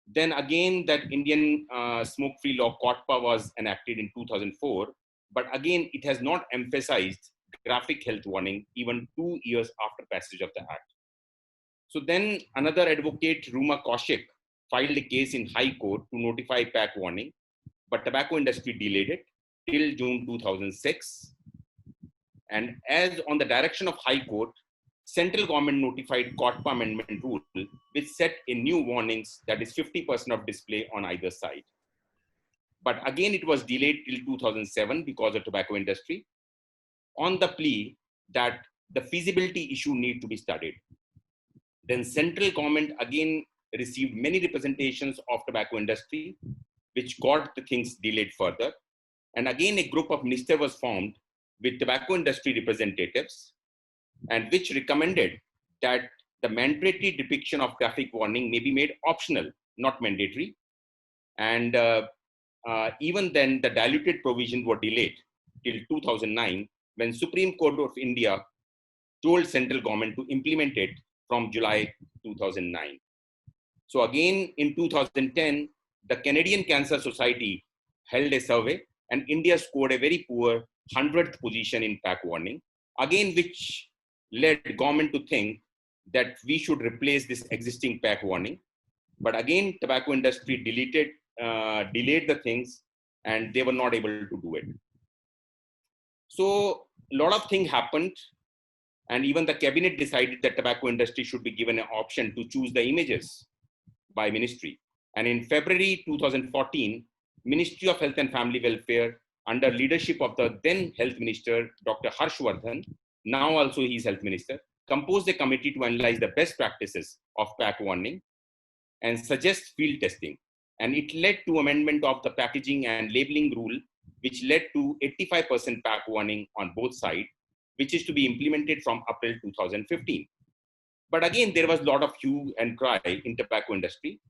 Then again, that Indian smoke-free law, COTPA, was enacted in 2004. But again, it has not emphasized graphic health warning even 2 years after passage of the act. So then another advocate, Ruma Kaushik, filed a case in High Court to notify pack warning, but tobacco industry delayed it till June 2006. And as on the direction of High Court, central government notified COTPA amendment rule, which set a new warnings, that is 50% of display on either side. But again, it was delayed till 2007 because of tobacco industry, on the plea that the feasibility issue need to be studied. Then central government again received many representations of tobacco industry, which got the things delayed further. And again, a group of ministers was formed with tobacco industry representatives, and which recommended that the mandatory depiction of graphic warning may be made optional, not mandatory. And even then, the diluted provision were delayed till 2009, when Supreme Court of India told central government to implement it from July 2009. So again, in 2010, the Canadian Cancer Society held a survey, and India scored a very poor 100th position in pack warning, again, which led government to think that we should replace this existing pack warning. But again, tobacco industry delayed the things, and they were not able to do it. So a lot of things happened, and even the cabinet decided that tobacco industry should be given an option to choose the images by ministry. And in February 2014, Ministry of Health and Family Welfare, under leadership of the then Health Minister, Dr. Harshvardhan, now also he is Health Minister, composed a committee to analyze the best practices of pack warning and suggest field testing. And it led to amendment of the packaging and labeling rule, which led to 85% pack warning on both sides, which is to be implemented from April 2015. But again, there was a lot of hue and cry in tobacco industry.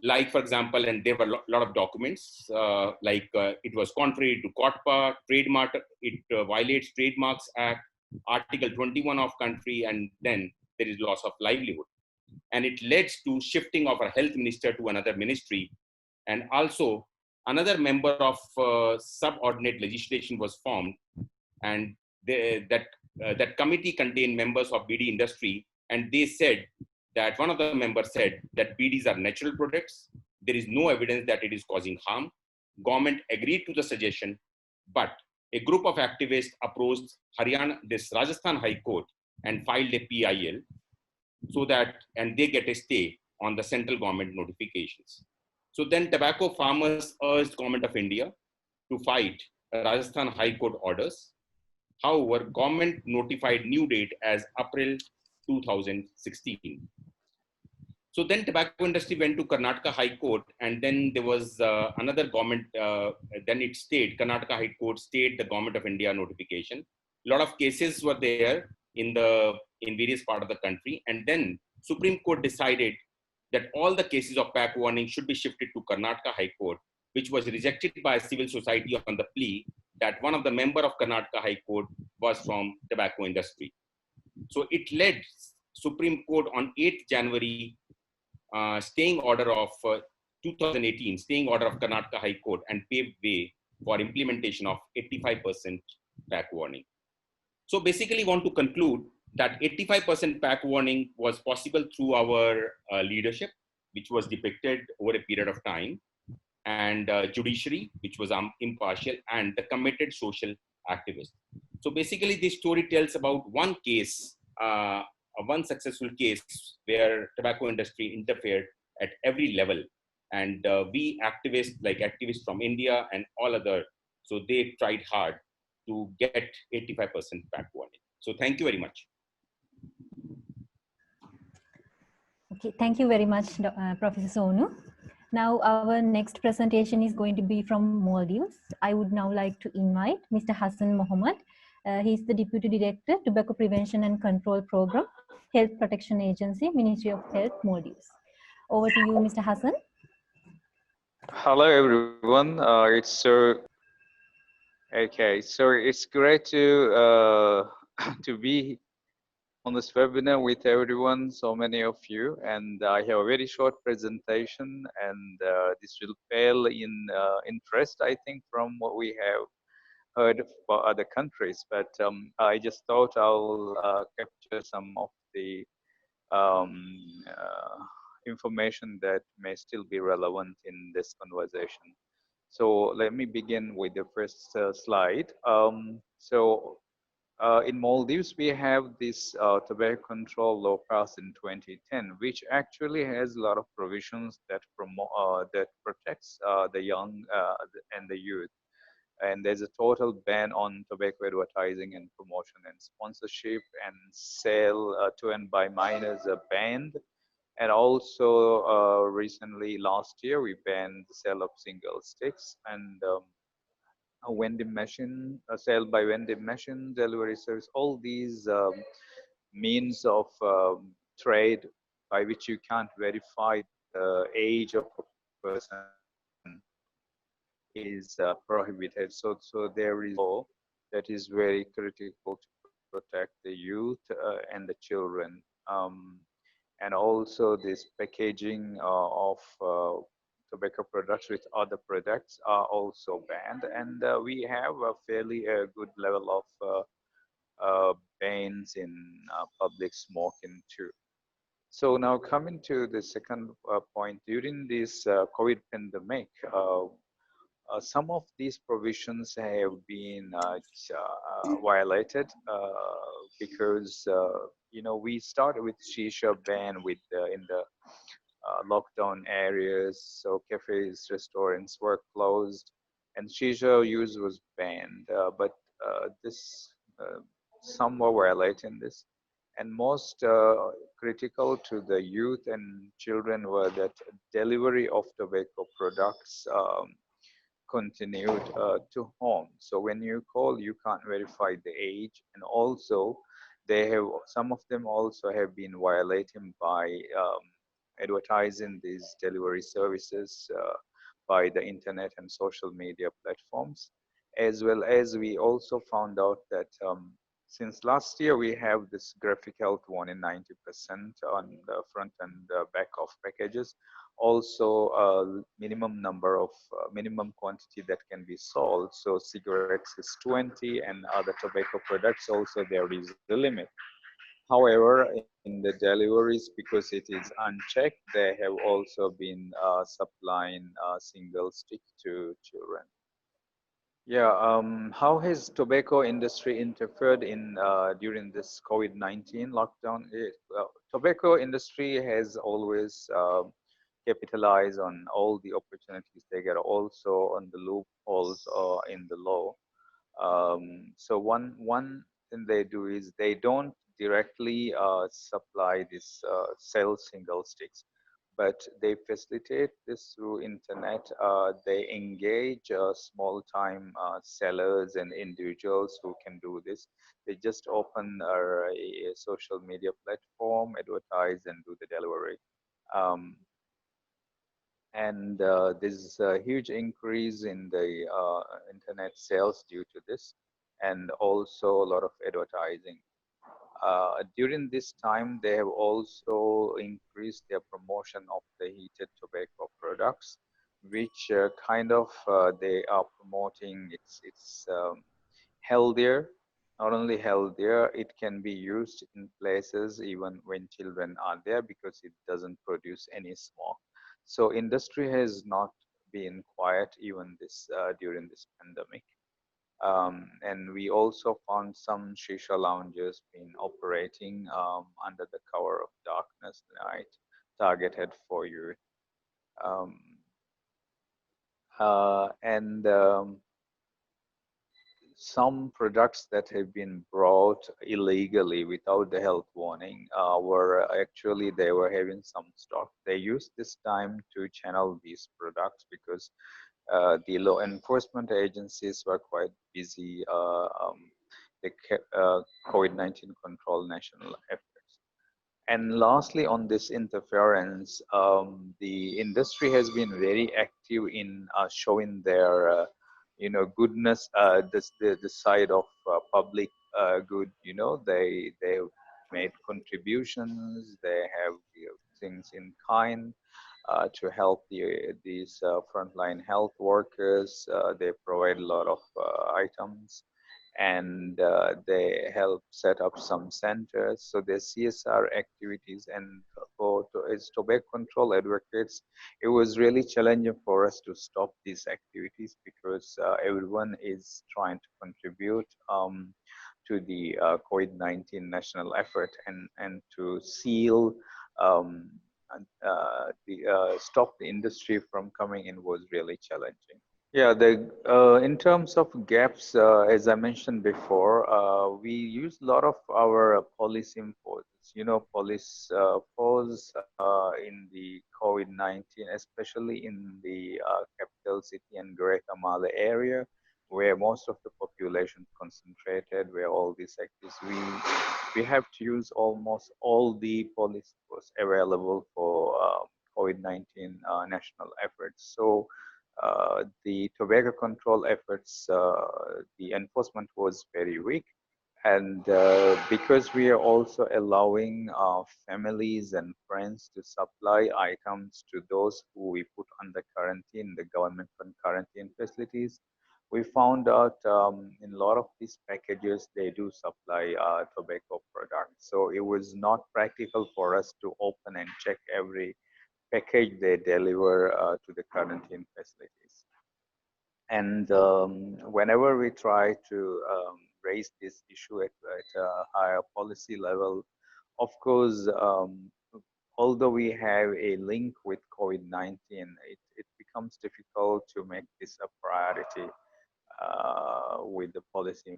Like, for example, and there were a lot of documents, it was contrary to COTPA, trademark, it violates Trademarks Act, Article 21 of country, and then there is loss of livelihood. And it led to shifting of our health minister to another ministry. And also another member of subordinate legislation was formed, and that committee contained members of BD industry, and they said that one of the members said that BDs are natural products. There is no evidence that it is causing harm. Government agreed to the suggestion, but a group of activists approached Rajasthan High Court and filed a PIL so that, and they get a stay on the central government notifications. So then tobacco farmers urged Government of India to fight Rajasthan High Court orders. However, government notified new date as April 2016. So then tobacco industry went to Karnataka High Court, and then there was another government, then it stayed, Karnataka High Court stayed the Government of India notification. A lot of cases were there in various parts of the country, and then Supreme Court decided that all the cases of pack warning should be shifted to Karnataka High Court, which was rejected by civil society on the plea that one of the members of Karnataka High Court was from tobacco industry. So it led Supreme Court on 8th January staying order of 2018 staying order of Karnataka High Court and paved way for implementation of 85% pack warning. So basically want to conclude that 85% pack warning was possible through our leadership, which was depicted over a period of time, and judiciary, which was impartial, and the committed social activists. So basically this story tells about one case, one successful case where tobacco industry interfered at every level. And we activists, like activists from India and all other, so they tried hard to get 85% pack warning. So thank you very much. Okay, thank you very much, Professor Sonu. Now our next presentation is going to be from Maldives. I would now like to invite Mr. Hassan Mohammed. He's the Deputy Director, Tobacco Prevention and Control Program, Health Protection Agency, Ministry of Health, Maldives. Over to you, Mr. Hassan. Hello, everyone. It's great to to be on this webinar with everyone, so many of you, and I have a very short presentation, and this will pale in interest, I think, from what we have heard for other countries. But I just thought I'll capture some of the information that may still be relevant in this conversation. So let me begin with the first slide. In Maldives, we have this tobacco control law passed in 2010, which actually has a lot of provisions that that protects the young and the youth. And there's a total ban on tobacco advertising and promotion and sponsorship, and sale to and by minors are banned. And also recently, last year, we banned the sale of single sticks, and a vending machine, a sale by vending machine, delivery service, all these means of trade by which you can't verify the age of a person is prohibited. So there is a law that is very critical to protect the youth and the children. And also this packaging of tobacco products with other products are also banned. And we have a fairly good level of bans in public smoking too. So now coming to the second point, during this COVID pandemic, some of these provisions have been violated because we started with shisha ban with in the lockdown areas, so cafes, restaurants were closed, and shisha use was banned. But some were violating this, and most critical to the youth and children were that delivery of tobacco products continued to home. So when you call, you can't verify the age, and also some of them also have been violating by advertising these delivery services by the internet and social media platforms. As well as we also found out that since last year, we have this graphic health warning 90% on the front and back of packages. Also, minimum quantity that can be sold. So cigarettes is 20, and other tobacco products also there is the limit. However, in the deliveries, because it is unchecked, they have also been supplying single stick to children. Yeah, how has tobacco industry interfered in during this COVID-19 lockdown? Tobacco industry has always capitalized on all the opportunities they get, also on the loopholes in the law. So one thing they do is they don't directly supply this sell single sticks, but they facilitate this through internet. They engage small-time sellers and individuals who can do this. They just open a social media platform, advertise, and do the delivery. And there's a huge increase in the internet sales due to this, and also a lot of advertising. During this time, they have also increased their promotion of the heated tobacco products, which they are promoting. It's healthier. Not only healthier, it can be used in places even when children are there because it doesn't produce any smoke. So industry has not been quiet even during this pandemic. And we also found some shisha lounges being operating under the cover of darkness night, targeted for youth. Um, and some products that have been brought illegally without the health warning they were having some stock. They used this time to channel these products because the law enforcement agencies were quite busy the COVID-19 control national efforts. And lastly, on this interference, the industry has been very active in showing their, goodness, the side of public good. They have made contributions. They have things in kind to help these frontline health workers. They provide a lot of items, and they help set up some centers. So the CSR activities, and as tobacco control advocates, it was really challenging for us to stop these activities because everyone is trying to contribute to the COVID-19 national effort, and to seal stop the industry from coming in was really challenging. Yeah, in terms of gaps, as I mentioned before, we use a lot of our police imports. Police force in the COVID-19, especially in the capital city and Greater Male area, where most of the population concentrated, where all these actors, we have to use almost all the police force available for COVID-19 national efforts. So the tobacco control efforts, the enforcement was very weak. And because we are also allowing families and friends to supply items to those who we put under quarantine, the government quarantine facilities, we found out in a lot of these packages, they do supply tobacco products. So it was not practical for us to open and check every package they deliver to the quarantine facilities. And whenever we try to raise this issue at a higher policy level, of course, although we have a link with COVID-19, it becomes difficult to make this a priority with the policy.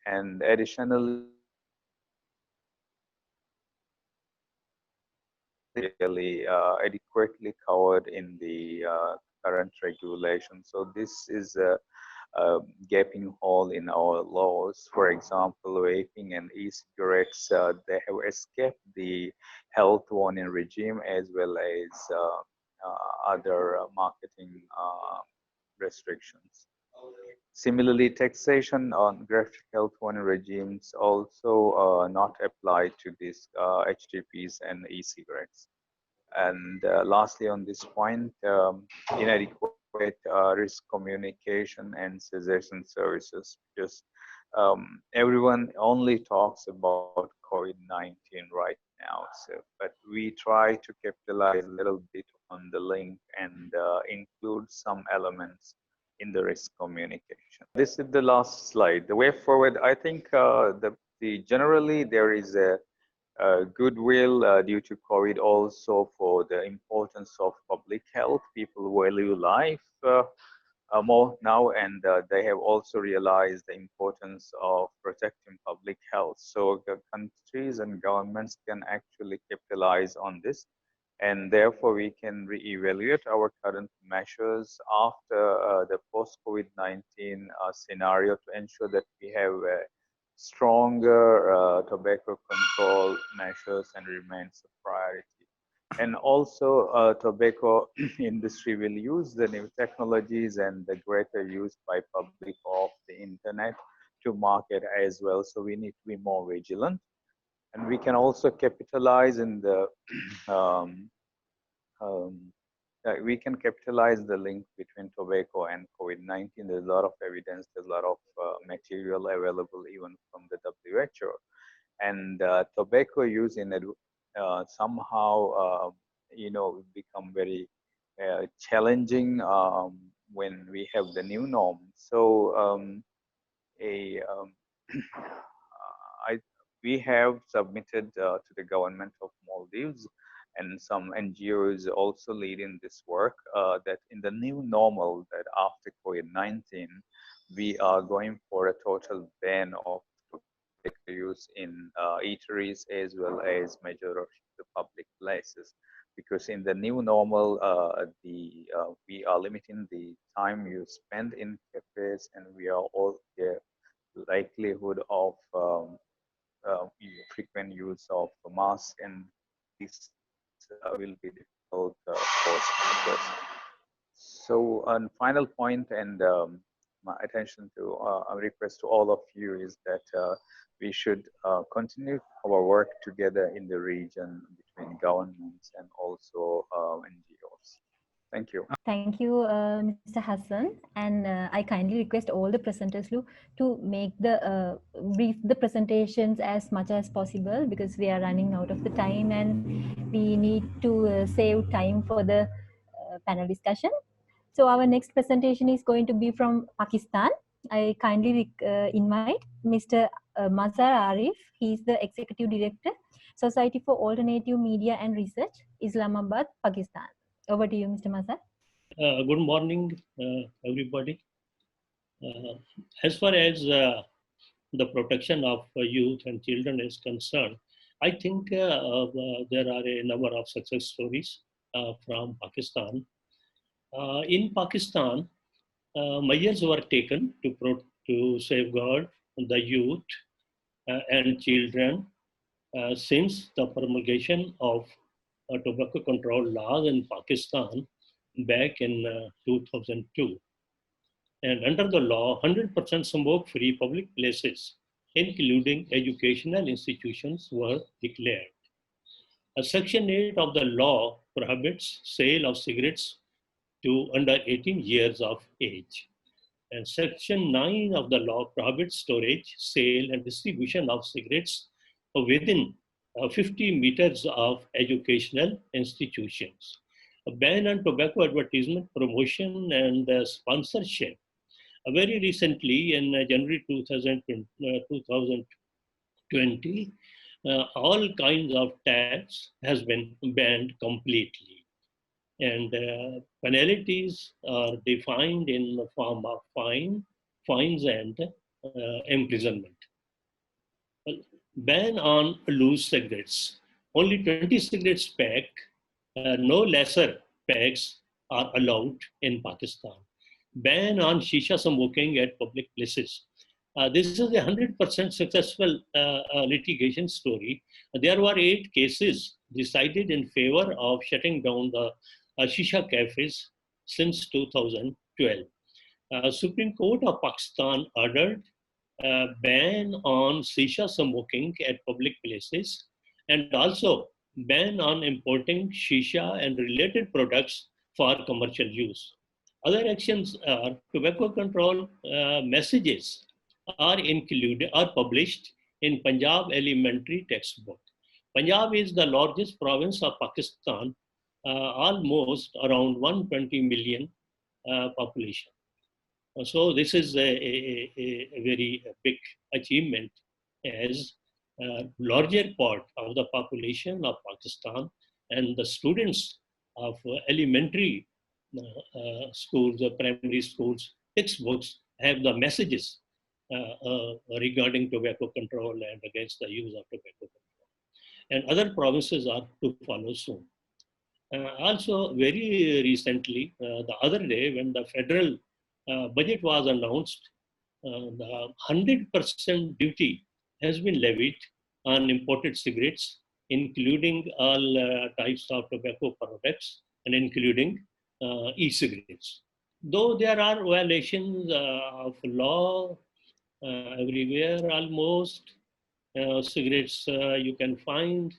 And additionally, really adequately covered in the current regulation. So this is a gaping hole in our laws. For example, vaping and e-cigarettes, they have escaped the health warning regime as well as other marketing restrictions. Similarly, taxation on graphic health warning regimes also not applied to these HTPs and e-cigarettes. And lastly, on this point, inadequate risk communication and cessation services, because everyone only talks about COVID-19 right now. So, but we try to capitalize a little bit on the link and include some elements in the risk communication. This is the last slide. The way forward, I think generally there is a goodwill due to COVID also for the importance of public health. People value life more now, and they have also realized the importance of protecting public health. So the countries and governments can actually capitalize on this, and therefore we can reevaluate our current measures after the post-COVID-19 scenario to ensure that we have stronger tobacco control measures and remains a priority. And also tobacco industry will use the new technologies and the greater use by public of the internet to market as well. So we need to be more vigilant. And we can also capitalize in the um, we can capitalize the link between tobacco and COVID-19. There's a lot of evidence, there's a lot of material available even from the WHO. And tobacco use in it somehow, become very challenging when we have the new norm. So a I we have submitted to the government of Maldives, and some NGOs also leading this work, that in the new normal, that after COVID-19, we are going for a total ban of tobacco use in eateries as well as majority of the public places. Because in the new normal, we are limiting the time you spend in cafes, and we are all the likelihood of frequent use of mask, and this will be difficult for speakers. So, on final point, and my attention to a request to all of you is that we should continue our work together in the region between governments and also NGOs. Thank you. Thank you, Mr. Hassan. And I kindly request all the presenters to make the brief the presentations as much as possible, because we are running out of the time and we need to save time for the panel discussion. So our next presentation is going to be from Pakistan. I kindly invite Mr. Mazhar Arif. He is the Executive Director, Society for Alternative Media and Research, Islamabad, Pakistan. Over to you, Mr. Mazhar. Good morning, everybody. As far as the protection of youth and children is concerned, I think there are a number of success stories from Pakistan. In Pakistan, measures were taken to safeguard the youth and children since the promulgation of tobacco control laws in Pakistan back in 2002. And under the law, 100% smoke-free public places, including educational institutions, were declared. Section 8 of the law prohibits sale of cigarettes to under 18 years of age. And Section 9 of the law prohibits storage, sale, and distribution of cigarettes within 50 meters of educational institutions. A ban on tobacco advertisement, promotion, and sponsorship. Very recently, in January 2020, all kinds of tax has been banned completely. And penalties are defined in the form of fines, and imprisonment. Ban on loose cigarettes. Only 20 cigarettes pack, no lesser packs are allowed in Pakistan. Ban on shisha smoking at public places. This is a 100% successful litigation story. There were 8 cases decided in favor of shutting down the shisha cafes since 2012. Supreme Court of Pakistan ordered a ban on shisha smoking at public places, and also ban on importing shisha and related products for commercial use. Other actions are tobacco control messages are published in Punjab elementary textbook. Punjab is the largest province of Pakistan, almost around 120 million population. So this is a very big achievement, as a larger part of the population of Pakistan and the students of elementary schools, primary schools, textbooks have the messages regarding tobacco control and against the use of tobacco control. And other provinces are to follow soon. Also, very recently, the other day, when the federal budget was announced, the 100% duty has been levied on imported cigarettes including all types of tobacco products and including e-cigarettes. Though there are violations of law everywhere almost, cigarettes you can find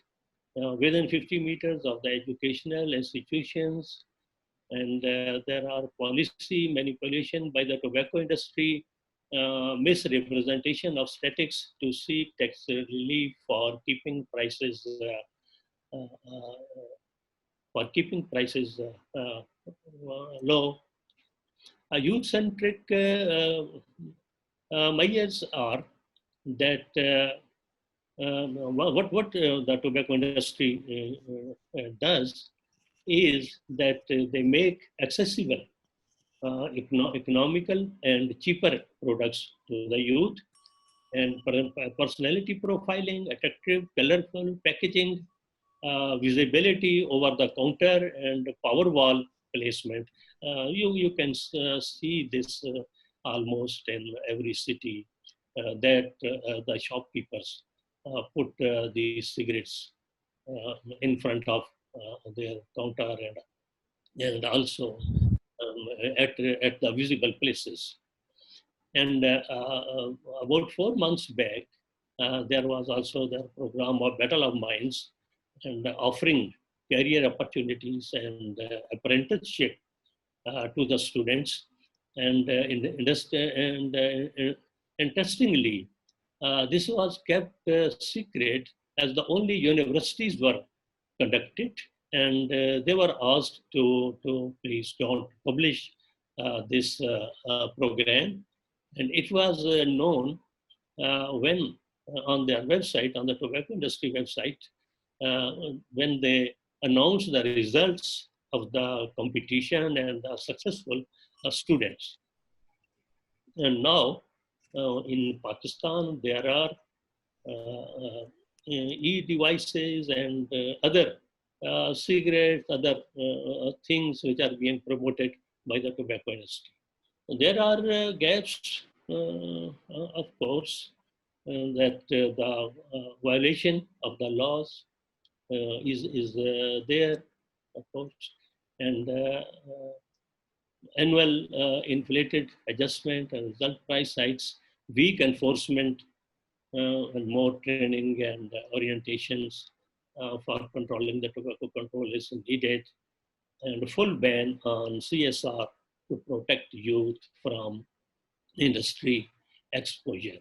within 50 meters of the educational institutions, and there are policy manipulation by the tobacco industry, misrepresentation of statistics to seek tax relief for keeping prices low. Youth-centric measures are that what the tobacco industry does is that they make accessible, economical and cheaper products to the youth, and personality profiling, attractive, colorful packaging, visibility over the counter, and power wall placement. You can see this almost in every city that the shopkeepers put these cigarettes in front of their counter and also at the visible places. And about 4 months back, there was also the program of Battle of Minds and offering career opportunities and apprenticeship to the students. And interestingly, this was kept secret as the only universities were conducted, and they were asked to please don't publish this program. And it was known when on their website, on the tobacco industry website, when they announced the results of the competition and the successful students. And now in Pakistan, there are e-devices and other cigarettes, other things which are being promoted by the tobacco industry. There are gaps, of course, that the violation of the laws is there, of course, and annual inflated adjustment and result price hikes, weak enforcement, and more training and orientations for controlling the tobacco control is needed, and full ban on CSR to protect youth from industry exposure.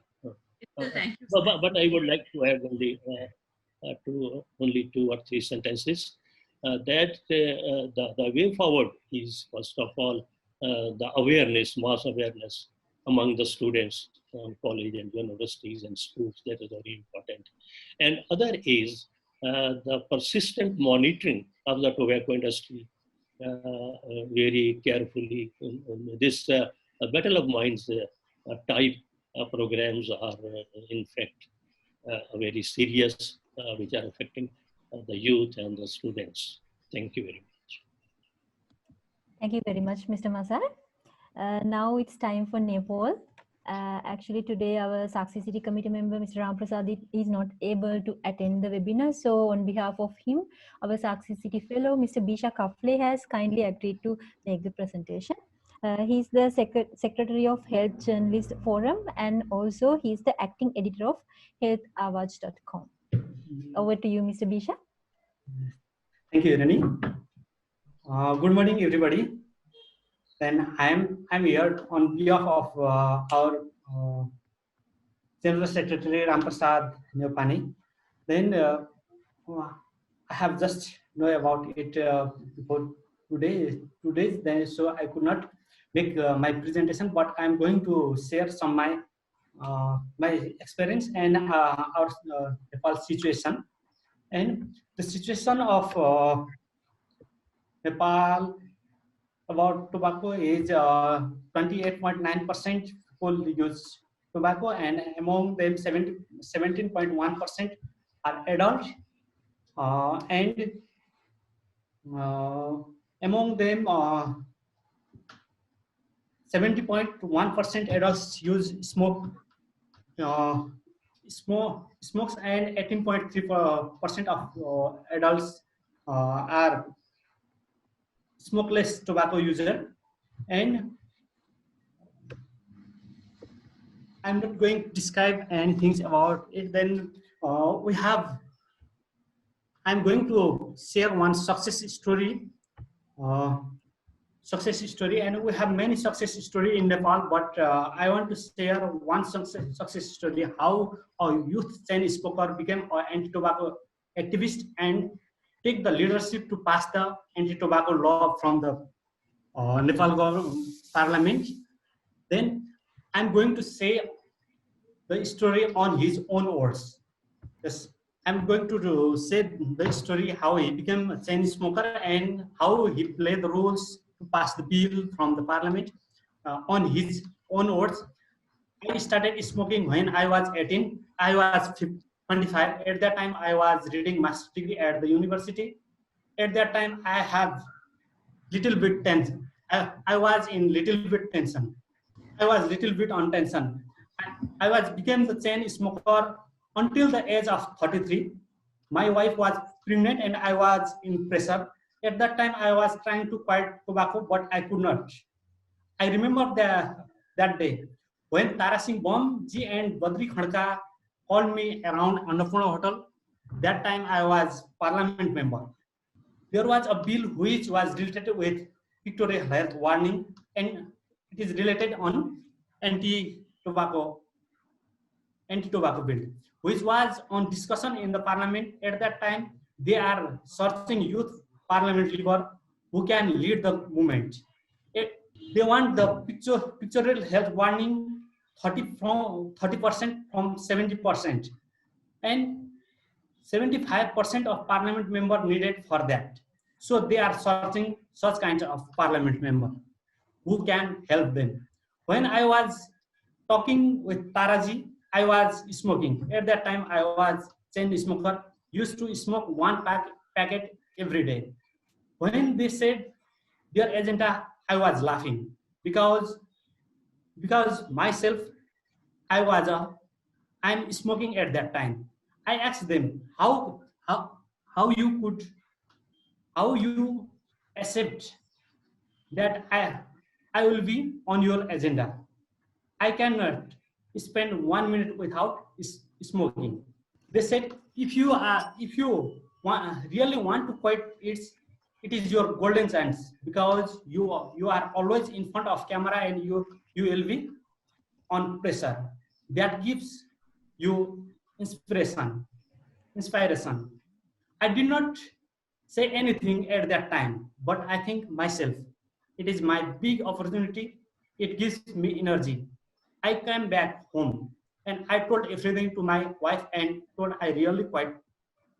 But I would like to add only only 2 or 3 sentences. That the way forward is, first of all, the awareness, mass awareness among the students from college and universities and schools. That is very important. And other is the persistent monitoring of the tobacco industry very carefully. This Battle of Minds type programs are in fact very serious, which are affecting the youth and the students. Thank you very much. Thank you very much, Mr. Mazhar. Now it's time for Nepal. Actually, today our SARC CCT committee member, Mr. Ram Prasad, is not able to attend the webinar. So on behalf of him, our SARC CCT fellow, Mr. Bisha Kafle, has kindly agreed to make the presentation. He's the Secretary of Health Journalist Forum, and also he's the acting editor of healthawaj.com. Over to you, Mr. Bisha. Thank you, Irani. Good morning, everybody. Then I'm here on behalf of our General Secretary Ram Prasad Neopani. Then I have just know about it before today. Then so I could not make my presentation, but I'm going to share some my experience and our Nepal situation. And the situation of Nepal about tobacco is 28.9% people use tobacco, and among them 17.1% are adult, and among them 70.1% adults use smoke smokes, and 18.3% of adults are smokeless tobacco user. And I'm not going to describe anything about it. Then I'm going to share one success story. And we have many success story in Nepal, but I want to share one success story, how a youth chain smoker became an anti-tobacco activist and take the leadership to pass the anti-tobacco law from the Nepal parliament. Then I'm going to say the story on his own words. Yes, I'm going to say the story how he became a chain smoker and how he played the roles to pass the bill from the parliament on his own words. I started smoking when I was 18. I was 25. At that time, I was reading master's degree at the university. At that time, I have little bit tension. I was in little bit tension. I was little bit on tension. I was became the chain smoker until the age of 33. My wife was pregnant and I was in pressure. At that time, I was trying to quit tobacco, but I could not. I remember that day when Tara Singh Bomji and Badri Khadka called me around Annapurna Hotel. That time I was parliament member. There was a bill which was related with pictorial health warning, and it is related on anti-tobacco bill, which was on discussion in the parliament. At that time, they are searching youth parliament leader who can lead the movement. They want the pictorial health warning 30% from 70%, and 75% of parliament member needed for that. So they are searching such kinds of parliament member who can help them. When I was talking with Taraji, I was smoking. At that time, I was chain smoker, used to smoke one packet every day. When they said their agenda, I was laughing because myself, I'm smoking at that time. I asked them how you accept that I will be on your agenda. I cannot spend 1 minute without smoking. They said, if you really want to quit, it is your golden chance, because you are always in front of camera and you will be on pressure. That gives you inspiration. I did not say anything at that time, but I think myself, it is my big opportunity. It gives me energy. I came back home and I told everything to my wife and told I really quit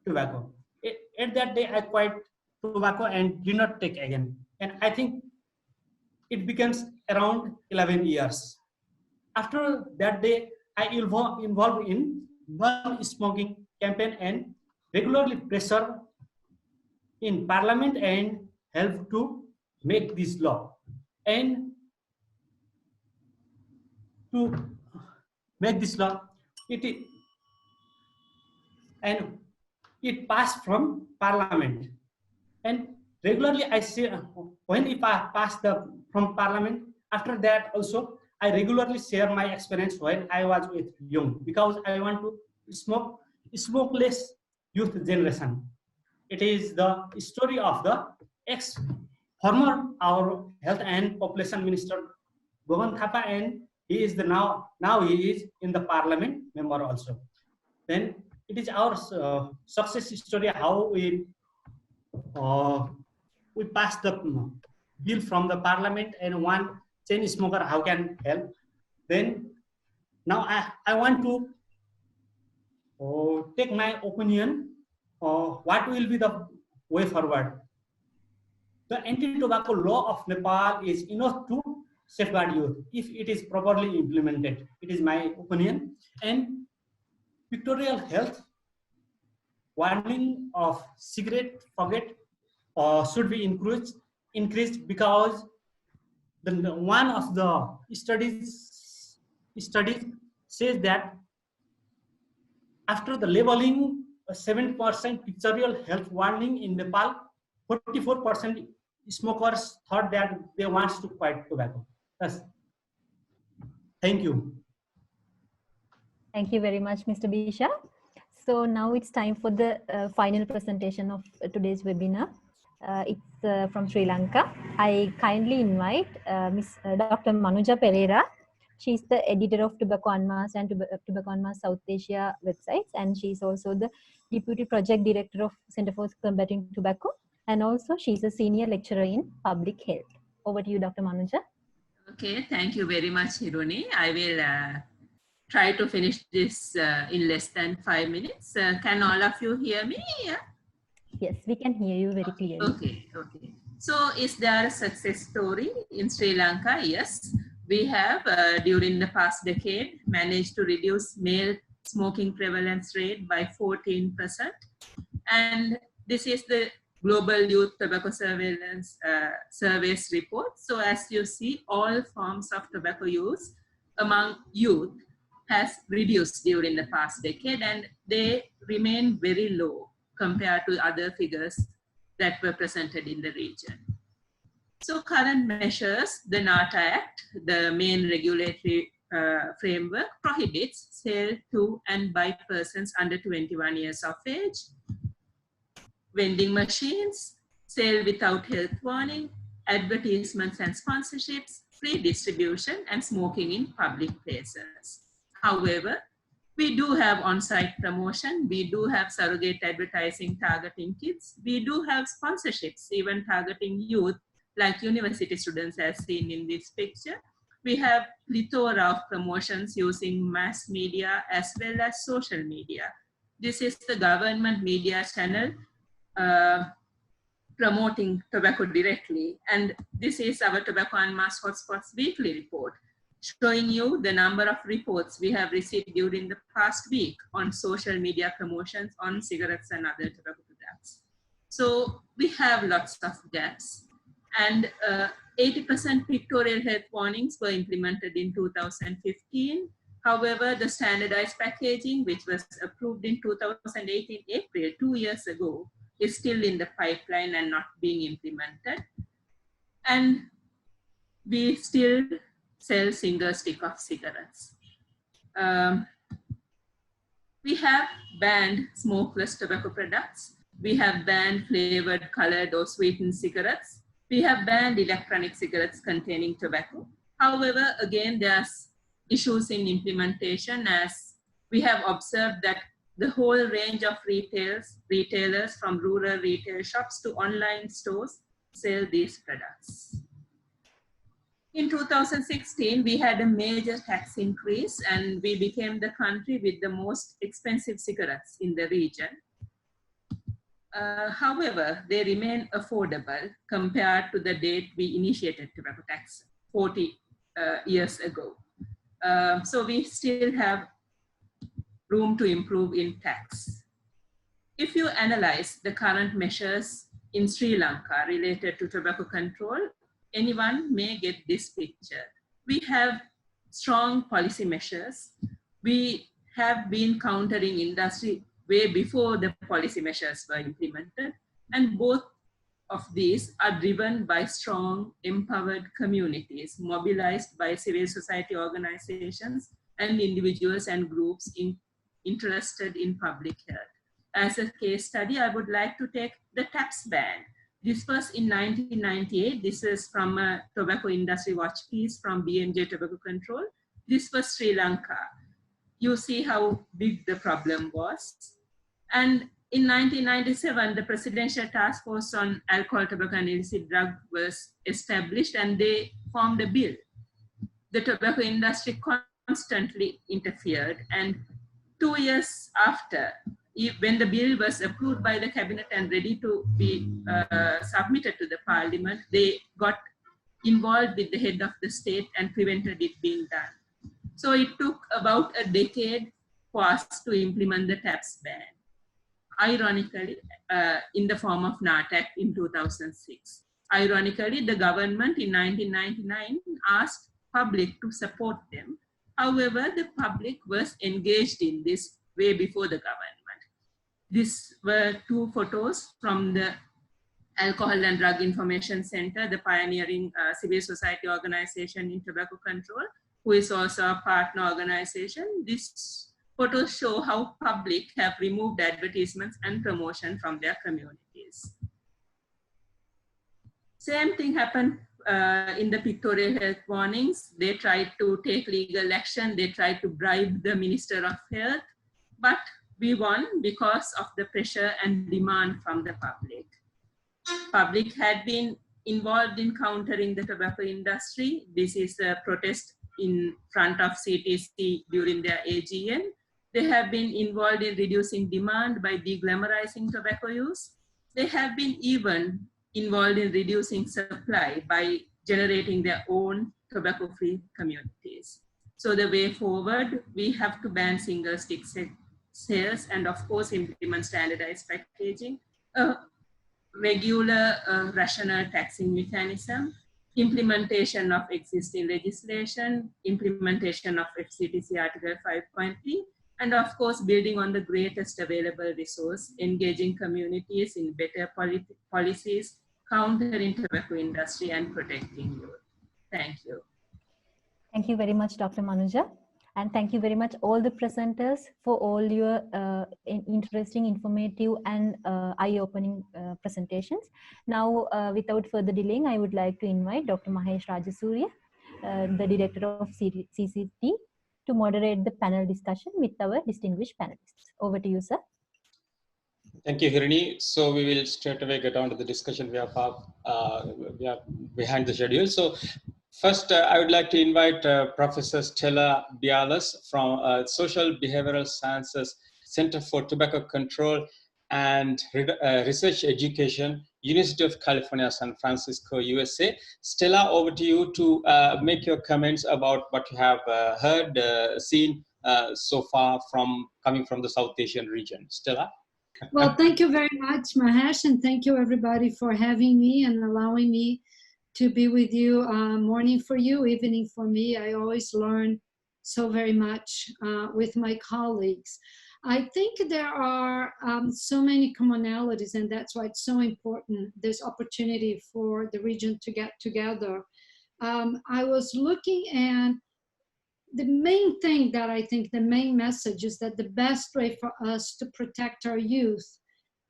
tobacco. At that day, I quit tobacco and did not take again. And I think it becomes around 11 years. After that day, I involved in non-smoking campaign and regularly pressure in parliament and help to make this law. And to make this law, it passed from parliament. And regularly I say, when it passed from parliament, after that also I regularly share my experience when I was with young, because I want to smokeless youth generation. It is the story of the former our health and population minister Govan Thapa, and he is now he is in the parliament member also. Then it is our success story how we passed the bill from the parliament, and one chain smoker how can help. Then now I want to take my opinion. What will be the way forward? The anti-tobacco law of Nepal is enough to safeguard youth if it is properly implemented. It is my opinion. And pictorial health warning of cigarette forget should be increased, because one of the studies says that after the labeling, 7% pictorial health warning in Nepal, 44% smokers thought that they want to quit tobacco. Yes. Thank you. Thank you very much, Mr. Bisha. So now it's time for the final presentation of today's webinar. It's from Sri Lanka. I kindly invite Dr. Manuja Pereira. She's the editor of Tobacco Unmasked and Tobacco Unmasked South Asia websites, and she's also the deputy project director of Center for Combating Tobacco, and also she's a senior lecturer in public health. Over to you, Dr. Manuja. Okay, thank you very much, Hiruni. I will try to finish this in less than 5 minutes. Can all of you hear me? Yeah? Yes, we can hear you very clearly. Okay, okay. So is there a success story in Sri Lanka? Yes, we have during the past decade managed to reduce male smoking prevalence rate by 14%. And this is the Global Youth Tobacco Surveillance Surveys report. So as you see, all forms of tobacco use among youth has reduced during the past decade, and they remain very low compared to other figures that were presented in the region. So current measures, the NATA Act, the main regulatory framework, prohibits sale to and by persons under 21 years of age, vending machines, sale without health warning, advertisements and sponsorships, free distribution, and smoking in public places. However, we do have on-site promotion, we do have surrogate advertising targeting kids, we do have sponsorships even targeting youth like university students as seen in this picture. We have plethora of promotions using mass media as well as social media. This is the government media channel promoting tobacco directly. And this is our Tobacco Unmasked Hotspots weekly report, showing you the number of reports we have received during the past week on social media promotions on cigarettes and other tobacco products. So we have lots of gaps. And 80% pictorial health warnings were implemented in 2015. However, the standardized packaging, which was approved in 2018 April, 2 years ago, is still in the pipeline and not being implemented. And we still sell single stick of cigarettes. We have banned smokeless tobacco products. We have banned flavored, colored, or sweetened cigarettes. We have banned electronic cigarettes containing tobacco. However, again, there's issues in implementation, as we have observed that the whole range of retailers from rural retail shops to online stores sell these products. In 2016, we had a major tax increase and we became the country with the most expensive cigarettes in the region. However, they remain affordable compared to the date we initiated tobacco tax 40 years ago. So we still have room to improve in tax. If you analyze the current measures in Sri Lanka related to tobacco control, anyone may get this picture. We have strong policy measures. We have been countering industry way before the policy measures were implemented. And both of these are driven by strong, empowered communities mobilized by civil society organizations and individuals and groups interested in public health. As a case study, I would like to take the TAPS ban. This was in 1998. This is from a tobacco industry watch piece from BMJ Tobacco Control. This was Sri Lanka. You see how big the problem was. And in 1997, the Presidential Task Force on Alcohol, Tobacco, and Illicit Drug was established, and they formed a bill. The tobacco industry constantly interfered, and 2 years after, when the bill was approved by the cabinet and ready to be submitted to the parliament, they got involved with the head of the state and prevented it being done. So it took about a decade for us to implement the TAPS ban. Ironically, in the form of NATA Act in 2006. Ironically, the government in 1999 asked public to support them. However, the public was engaged in this way before the government. These were two photos from the Alcohol and Drug Information Center, the pioneering civil society organization in tobacco control, who is also a partner organization. These photos show how public have removed advertisements and promotion from their communities. Same thing happened in the pictorial health warnings. They tried to take legal action. They tried to bribe the Minister of Health, but we won because of the pressure and demand from the public. Public had been involved in countering the tobacco industry. This is a protest in front of CTC during their AGM. They have been involved in reducing demand by de-glamorizing tobacco use. They have been even involved in reducing supply by generating their own tobacco-free communities. So the way forward, we have to ban single stick sales and of course implement standardized packaging, regular rational taxing mechanism, implementation of existing legislation, implementation of FCTC Article 5.3, and of course, building on the greatest available resource, engaging communities in better policies, countering tobacco industry and protecting youth. Thank you. Thank you very much, Dr. Manuja. And thank you very much all the presenters for all your interesting, informative and eye-opening presentations. Now, without further delaying, I would like to invite Dr. Mahesh Rajasurya, the Director of CCT, to moderate the panel discussion with our distinguished panelists. Over to you, sir. Thank you, Hirini. So we will straight away get on to the discussion. We are behind the schedule. So first, I would like to invite Professor Stella Bialas from Social Behavioral Sciences Center for Tobacco Control and Research Education, University of California, San Francisco, USA. Stella, over to you to make your comments about what you have heard, seen so far coming from the South Asian region. Stella? Well, thank you very much, Mahesh, and thank you everybody for having me and allowing me to be with you. Morning for you, evening for me. I always learn so very much with my colleagues. I think there are so many commonalities, and that's why it's so important, this opportunity for the region to get together. I was looking, and the main thing that I think, the main message is that the best way for us to protect our youth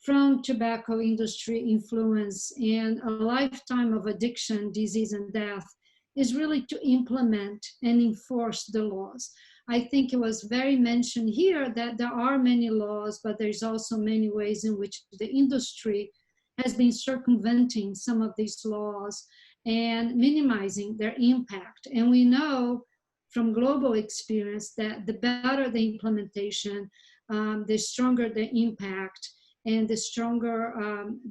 from tobacco industry influence and a lifetime of addiction, disease, and death is really to implement and enforce the laws. I think it was very mentioned here that there are many laws, but there's also many ways in which the industry has been circumventing some of these laws and minimizing their impact. And we know from global experience that the better the implementation, the stronger the impact, and the stronger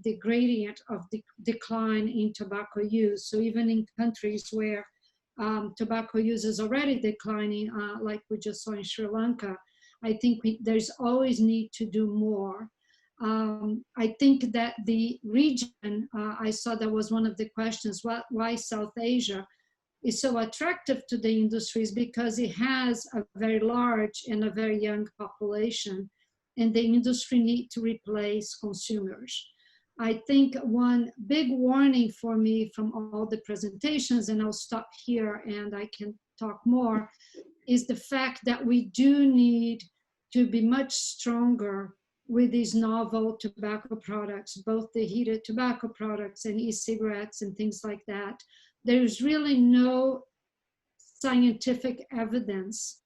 the gradient of the decline in tobacco use. So even in countries where tobacco use is already declining, like we just saw in Sri Lanka, I think there's always need to do more. I think that the region, I saw that was one of the questions, why South Asia is so attractive to the industries, because it has a very large and a very young population, and the industry need to replace consumers. I think one big warning for me from all the presentations, and I'll stop here and I can talk more, is the fact that we do need to be much stronger with these novel tobacco products, both the heated tobacco products and e-cigarettes and things like that. There's really no scientific evidence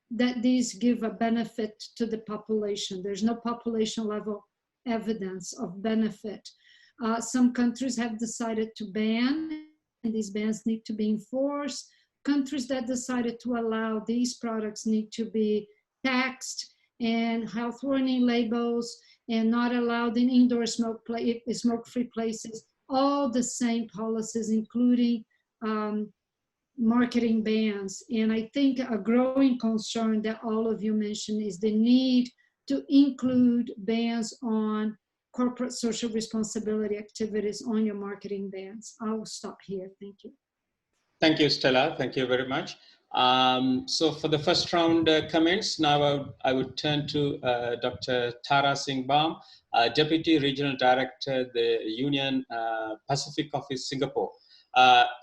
that these give a benefit to the population. There's no population level evidence of benefit. Some countries have decided to ban, and these bans need to be enforced. Countries that decided to allow these products need to be taxed, and health warning labels, and not allowed in indoor smoke-free places. All the same policies, including marketing bans. And I think a growing concern that all of you mentioned is the need to include bans on corporate social responsibility activities on your marketing bans. I'll stop here. Thank you. Thank you, Stella. Thank you very much. So for the first round comments, now I would turn to Dr. Tara Singh Baum, Deputy Regional Director, the Union Pacific Office, Singapore.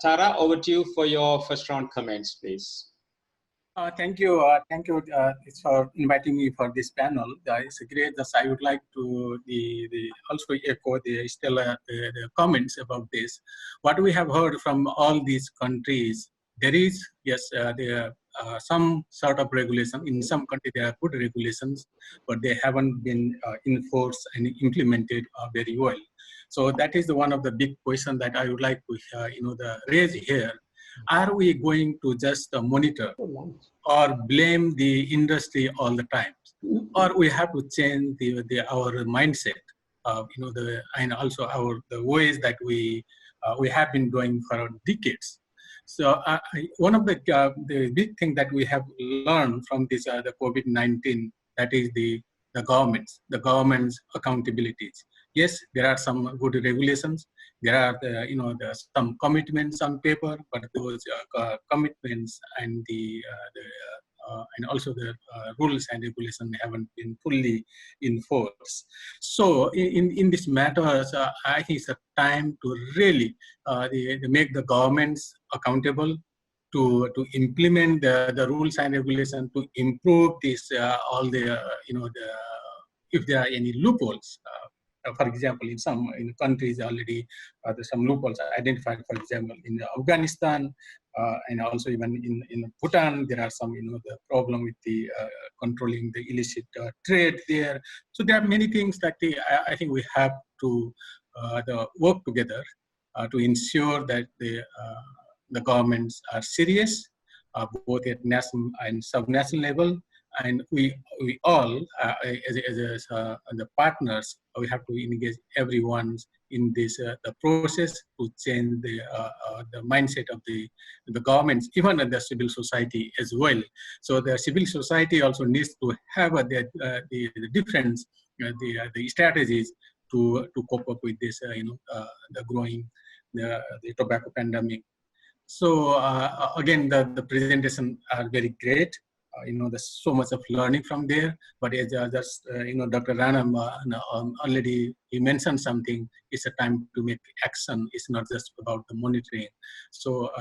Tara, over to you for your first round comments, please. Thank you. Thank you for inviting me for this panel. It's great. I would like to also echo the Stella the comments about this. What we have heard from all these countries, there is, yes, there are some sort of regulation. In some countries, there are good regulations, but they haven't been enforced and implemented very well. So that is one of the big questions that I would like to raise here. Are we going to just monitor or blame the industry all the time, or we have to change our mindset, and also the ways that we have been doing for decades. So one of the big thing that we have learned from this the COVID-19, that is the government's accountabilities. Yes, there are some good regulations. There are some commitments on paper, but those commitments and and also the rules and regulations haven't been fully enforced. So in this matter, I think it's a time to really make the governments accountable, to implement the rules and regulations, to improve this all the if there are any loopholes. For example, in some countries already there's some loopholes identified. For example, in Afghanistan and also even in Bhutan, there are some the problem with the controlling the illicit trade there. So there are many things that I think we have to work together to ensure that the governments are serious, both at national and sub-national level. And we all, as the partners, we have to engage everyone in this the process to change the mindset of the governments, even at the civil society as well. So the civil society also needs to have the different the strategies to cope up with this the growing the tobacco pandemic. So again, the presentation are very great. There's so much of learning from there. But as Dr. Rana already he mentioned something. It's a time to make action. It's not just about the monitoring. So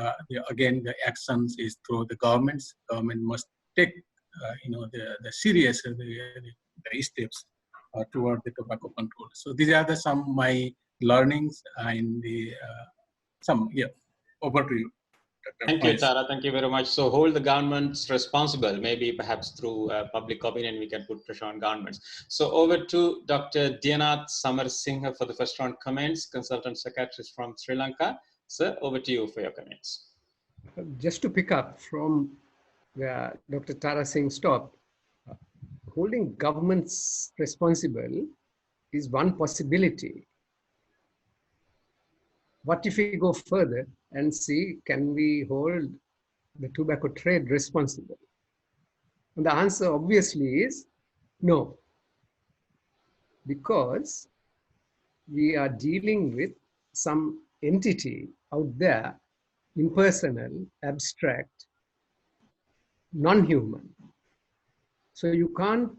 again, the actions is through the governments. Government must take the serious the steps toward the tobacco control. So these are some of my learnings and over to you. Thank you, Tara. Thank you very much. So hold the governments responsible, maybe perhaps through public opinion, we can put pressure on governments. So over to Dr. Dianath Samarsinghe for the first round comments, Consultant Psychiatrist from Sri Lanka. Sir, over to you for your comments. Just to pick up from where Dr. Tara Singh stopped, holding governments responsible is one possibility. What if we go further and see, can we hold the tobacco trade responsible? And the answer obviously is no, because we are dealing with some entity out there, impersonal, abstract, non-human. So you can't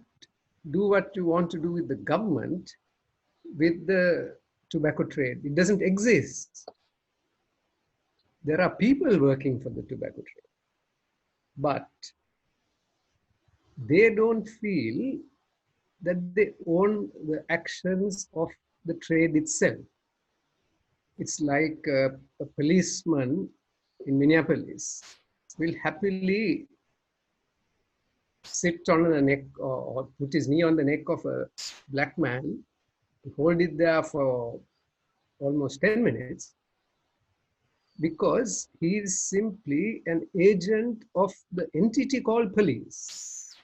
do what you want to do with the government with the tobacco trade. It doesn't exist. There are people working for the tobacco trade, but they don't feel that they own the actions of the trade itself. It's like a policeman in Minneapolis will happily sit on the neck or put his knee on the neck of a black man, hold it there for almost 10 minutes, because he is simply an agent of the entity called police.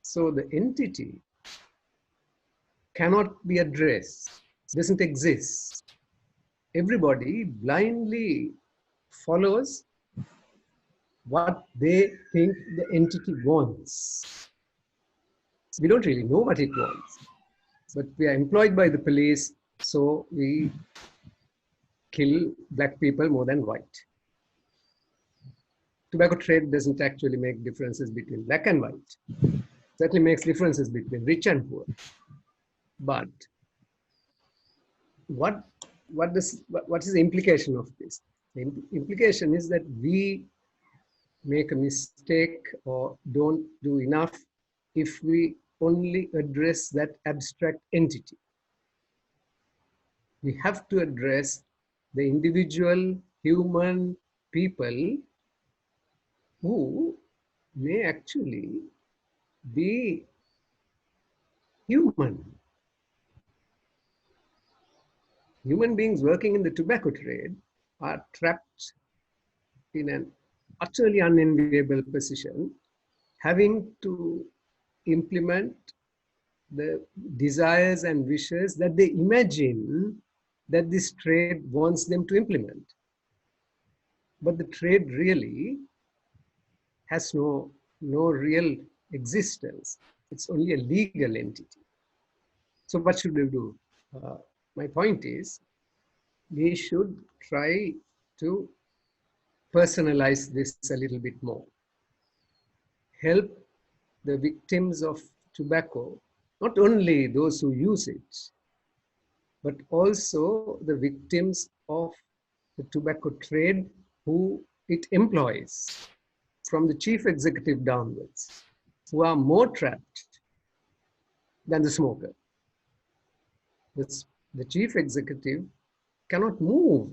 So the entity cannot be addressed, doesn't exist. Everybody blindly follows what they think the entity wants. We don't really know what it wants, but we are employed by the police, so we kill black people more than white. tobacco trade doesn't actually make differences between black and white. It certainly makes differences between rich and poor. But what is the implication of this? The implication is that we make a mistake or don't do enough if we only address that abstract entity. We have to address the individual human people who may actually be human. Human beings working in the tobacco trade are trapped in an utterly unenviable position, having to implement the desires and wishes that they imagine that this trade wants them to implement. But the trade really has no real existence. It's only a legal entity. So what should we do? My point is, we should try to personalize this a little bit more. Help the victims of tobacco, not only those who use it, but also the victims of the tobacco trade who it employs, from the chief executive downwards, who are more trapped than the smoker. The chief executive cannot move.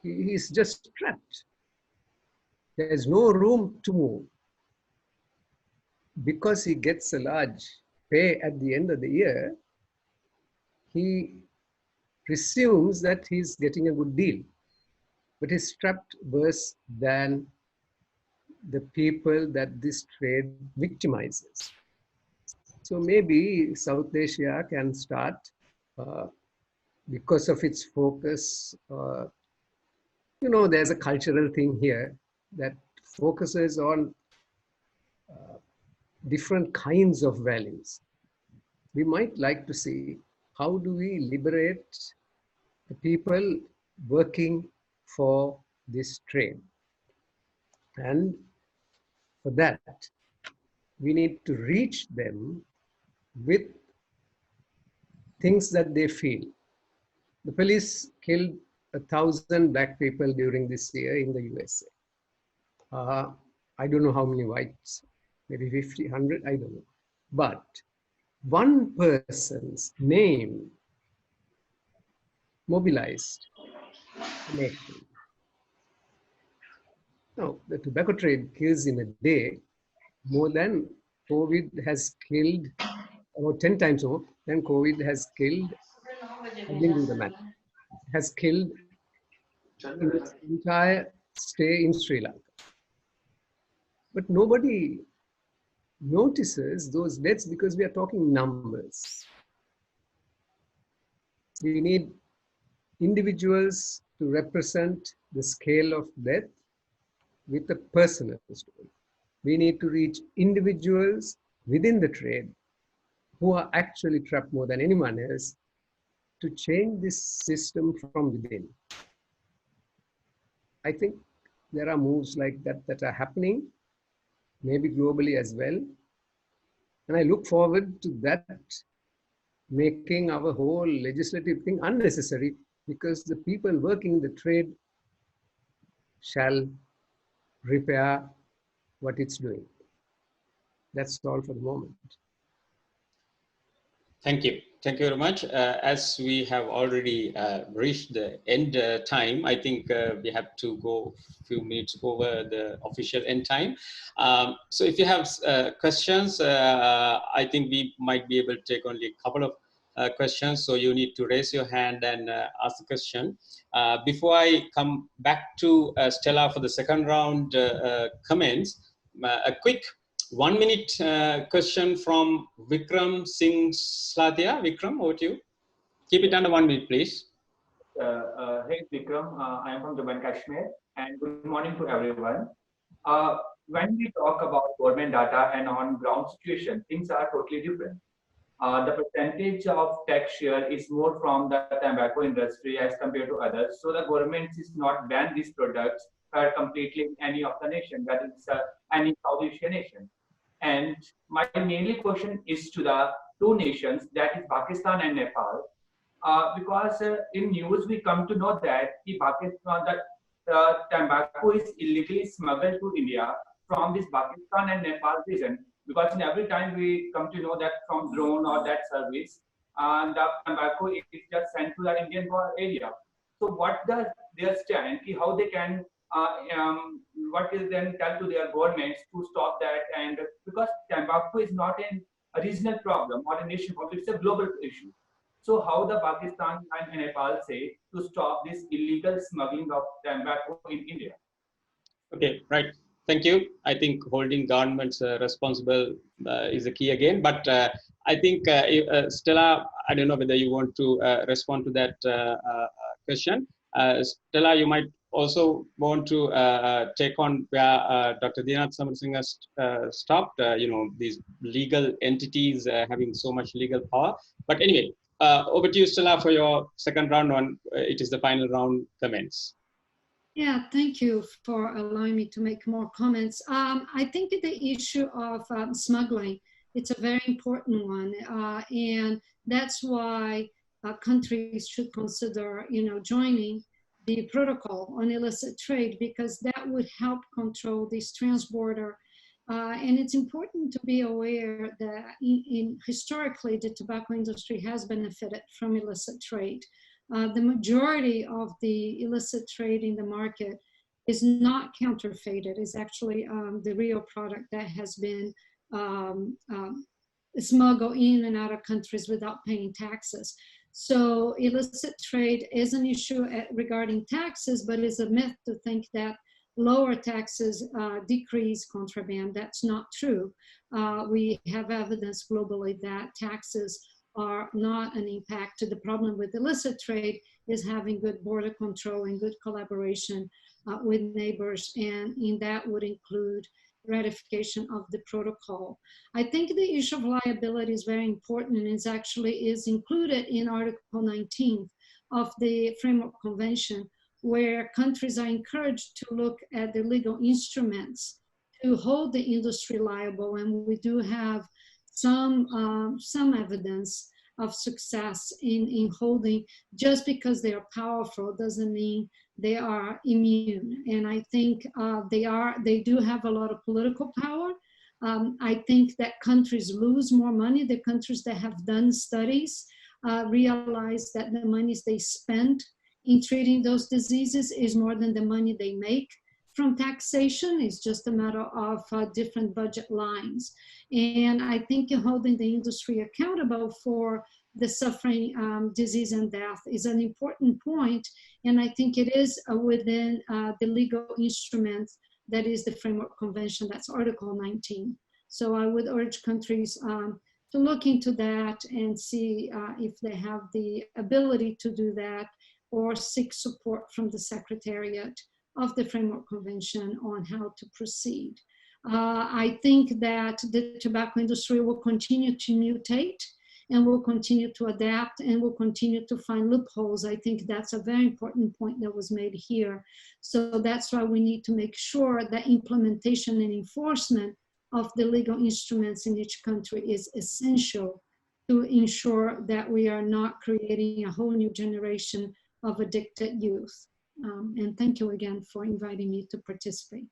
He is just trapped. There is no room to move. Because he gets a large pay at the end of the year, he presumes that he's getting a good deal. But he's trapped worse than the people that this trade victimizes. So maybe South Asia can start, because of its focus, there's a cultural thing here that focuses on different kinds of values. We might like to see, how do we liberate the people working for this trade? And for that, we need to reach them with things that they feel. The police killed 1,000 black people during this year in the USA. I don't know how many whites, maybe 50, 100, I don't know. But one person's name mobilized the nation. Now, the tobacco trade kills in a day more than COVID has killed, about 10 times more than COVID has killed, I didn't do the math, has killed in its entire stay in Sri Lanka. But nobody notices those deaths because we are talking numbers. We need individuals to represent the scale of death with a personal story. We need to reach individuals within the trade who are actually trapped more than anyone else to change this system from within. I think there are moves like that that are happening, maybe globally as well. And I look forward to that making our whole legislative thing unnecessary, because the people working the trade shall repair what it's doing. That's all for the moment. Thank you. Thank you very much. As we have already reached the end time, I think we have to go a few minutes over the official end time. So if you have questions, I think we might be able to take only a couple of questions. So you need to raise your hand and ask the question. Before I come back to Stella for the second round comments, a quick 1 minute question from Vikram Singh Slatia. Vikram, over to you. Keep it under 1 minute, please. Hey, Vikram. I am from Jammu and Kashmir, and good morning to everyone. When we talk about government data and on-ground situation, things are totally different. The percentage of tax share is more from the tobacco industry as compared to others. So the government is not ban these products heard completely in any of the nation, whether it's any South Asian nation. And my mainly question is to the two nations, that is Pakistan and Nepal, because in news we come to know that tobacco is illegally smuggled to India from this Pakistan and Nepal region, because in every time we come to know that from drone or that service, and the tobacco is just sent to the Indian area. So what does their stand, how they can, what is then tell to their governments to stop that? And because tobacco is not a regional problem or a nation problem, it's a global issue. So how the Pakistan and Nepal say to stop this illegal smuggling of tobacco in India? Okay, right. Thank you. I think holding governments responsible is the key again. But I think, Stella, I don't know whether you want to respond to that question. Stella, you might also want to take on where Dr. Dinath Samarsingh has stopped, these legal entities having so much legal power. But anyway, over to you, Stella, for your second round on, it is the final round comments. Yeah, thank you for allowing me to make more comments. I think the issue of smuggling, it's a very important one. And that's why countries should consider, joining the protocol on illicit trade, because that would help control this transborder. And it's important to be aware that historically, the tobacco industry has benefited from illicit trade. The majority of the illicit trade in the market is not counterfeited. It's actually the real product that has been smuggled in and out of countries without paying taxes. So illicit trade is an issue regarding taxes, but it's a myth to think that lower taxes decrease contraband. That's not true. We have evidence globally that taxes are not an impact. The problem with illicit trade is having good border control and good collaboration with neighbors, and in that would include ratification of the protocol. I think the issue of liability is very important, and is included in Article 19 of the Framework Convention, where countries are encouraged to look at the legal instruments to hold the industry liable, and we do have some evidence of success in holding. Just because they are powerful doesn't mean they are immune. And I think they do have a lot of political power. I think that countries lose more money. The countries that have done studies realize that the monies they spend in treating those diseases is more than the money they make from taxation. Is just a matter of different budget lines. And I think holding the industry accountable for the suffering, disease, and death is an important point. And I think it is within the legal instrument that is the Framework Convention, that's Article 19. So I would urge countries to look into that and see if they have the ability to do that, or seek support from the Secretariat of the Framework Convention on how to proceed. I think that the tobacco industry will continue to mutate and will continue to adapt and will continue to find loopholes. I think that's a very important point that was made here. So that's why we need to make sure that implementation and enforcement of the legal instruments in each country is essential to ensure that we are not creating a whole new generation of addicted youth. And thank you again for inviting me to participate.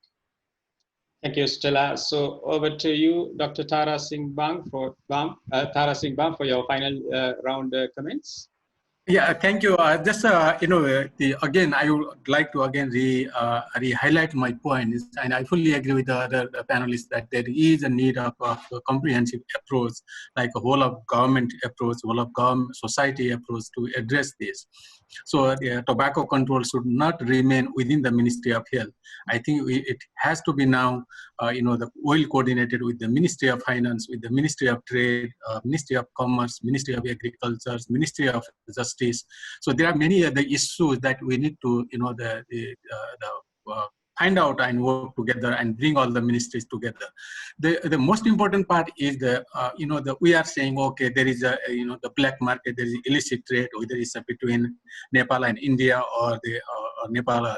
Thank you, Stella. So over to you, Dr. Tara Singh Bang for your final round comments. Yeah, thank you. Just again, I would like to again re-highlight my point, and I fully agree with the other panelists that there is a need of a comprehensive approach, like a whole of government approach, whole of government society approach to address this. So tobacco control should not remain within the Ministry of Health. I think it has to be now, well coordinated with the Ministry of Finance, with the Ministry of Trade, Ministry of Commerce, Ministry of Agriculture, Ministry of Justice. So there are many other issues that we need to, find out and work together and bring all the ministries together. The most important part is we are saying, okay, there is a, the black market, there is illicit trade, whether it's between Nepal and India or Nepal,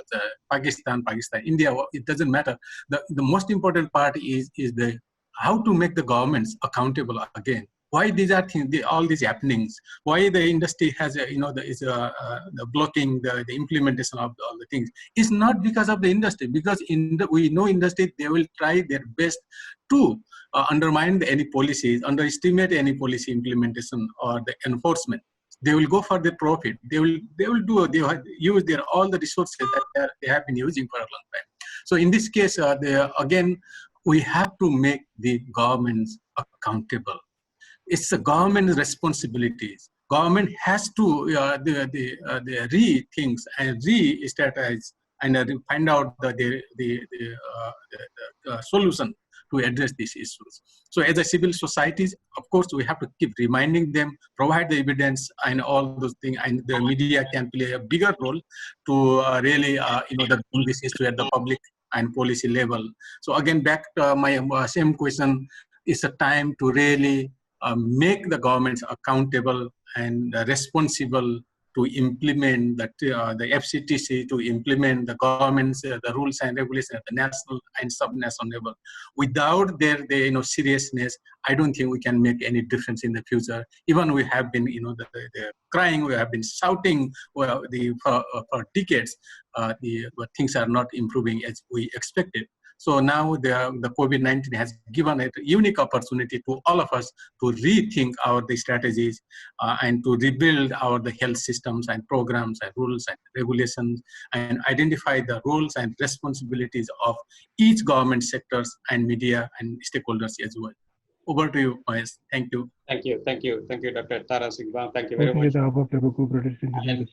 Pakistan, India, it doesn't matter. The most important part is the how to make the governments accountable again. Why these are things, all these happenings? Why the industry has the blocking the implementation of all the things? It's not because of the industry, because we know industry, they will try their best to undermine any policies, underestimate any policy implementation or the enforcement. They will go for the profit. They will use all the resources that they have been using for a long time. So in this case, again, we have to make the governments accountable. It's the government's responsibilities. Government has to rethink and re-strategize and find out the solution to address these issues. So as a civil societies, of course, we have to keep reminding them, provide the evidence and all those things, and the media can play a bigger role to really bring this issue at the public and policy level. So again, back to my same question, it's a time to really make the governments accountable and responsible to implement the FCTC, to implement the government's the rules and regulations at the national and sub-national level. Without their seriousness, I don't think we can make any difference in the future. Even we have been crying, we have been shouting for decades, but things are not improving as we expected. So now the COVID-19 has given a unique opportunity to all of us to rethink the strategies and to rebuild the health systems and programs and rules and regulations and identify the roles and responsibilities of each government sectors and media and stakeholders as well. Over to you, Mahesh. Thank you. Thank you, Dr. Tara Singhbam. Thank you very much. And,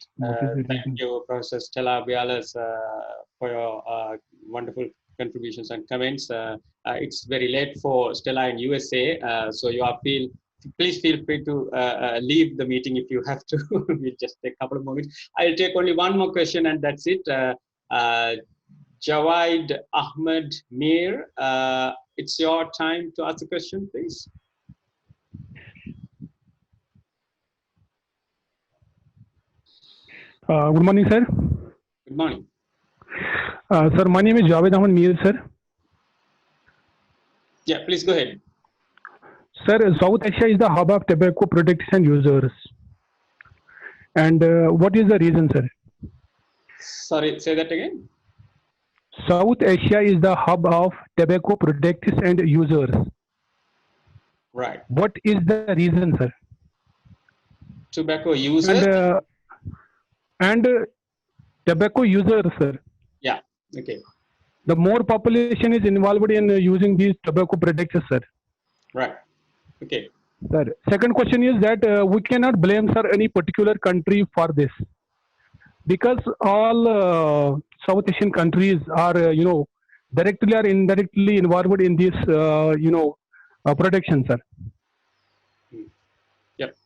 thank you, Professor Stella Bialas, for your wonderful contributions and comments. It's very late for Stella in USA, so please feel free to leave the meeting if you have to. We'll just take a couple of moments. I'll take only one more question and that's it. Jawad Ahmed Mir, it's your time to ask the question, please. Good morning, sir. Good morning. Sir, my name is Jawad Ahmed Mir, sir. Yeah, please go ahead. Sir, South Asia is the hub of tobacco products and users. And what is the reason, sir? Sorry, say that again. South Asia is the hub of tobacco products and users. Right. What is the reason, sir? Tobacco users? And tobacco users, sir. Yeah, okay. The more population is involved in using these tobacco products, sir. Right. Okay. Sir, second question is that we cannot blame, sir, any particular country for this, because all South Asian countries are, directly or indirectly involved in this, production, sir. Yep.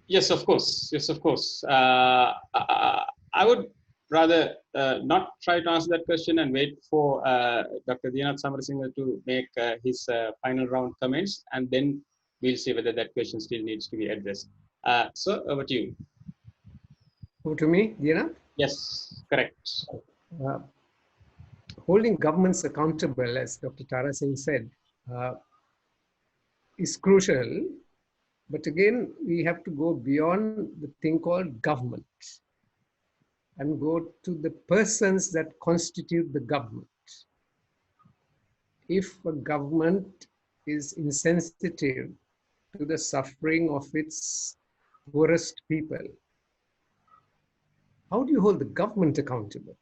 Yes, of course. Yes, of course. I would rather not try to answer that question and wait for Dr. Dinath Samarasinghe to make his final round comments, and then we'll see whether that question still needs to be addressed. So over to you. Over to me, Dinath? Yes, correct. Holding governments accountable, as Dr. Tara Singh said, is crucial. But again, we have to go beyond the thing called government and go to the persons that constitute the government. If a government is insensitive to the suffering of its poorest people, how do you hold the government accountable?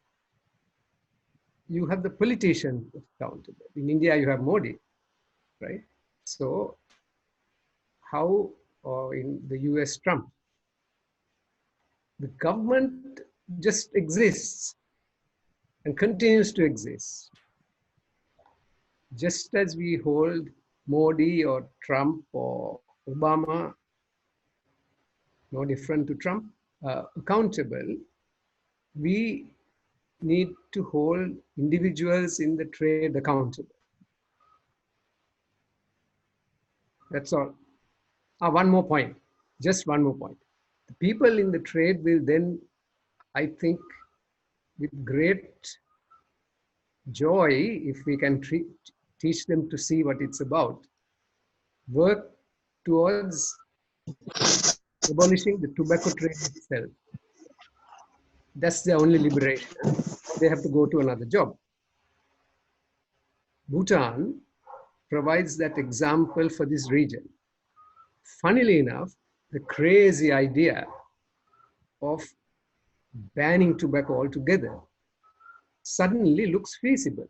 You have the politician accountable. In India, you have Modi, right? So how, or in the US, Trump? The government just exists and continues to exist. Just as we hold Modi or Trump or Obama, no different to Trump, accountable, we need to hold individuals in the trade accountable. That's all. One more point, just one more point. The people in the trade will then, I think, with great joy, if we can teach them to see what it's about, work towards abolishing the tobacco trade itself. That's their only liberation. They have to go to another job. Bhutan provides that example for this region. Funnily enough, the crazy idea of banning tobacco altogether suddenly looks feasible.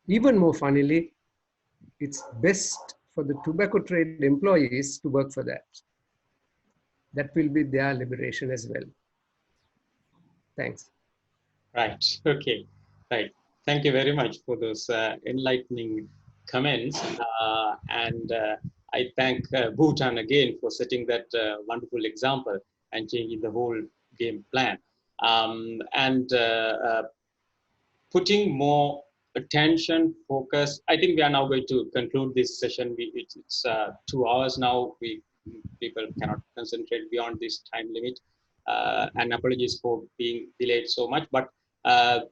Even more funnily, it's best for the tobacco trade employees to work for that. That will be their liberation as well. Thanks. Right. Okay. Right. Thank you very much for those enlightening comments. I thank Bhutan again for setting that wonderful example and changing the whole game plan. Putting more attention, focus. I think we are now going to conclude this session. It's 2 hours now. People cannot concentrate beyond this time limit. And apologies for being delayed so much, but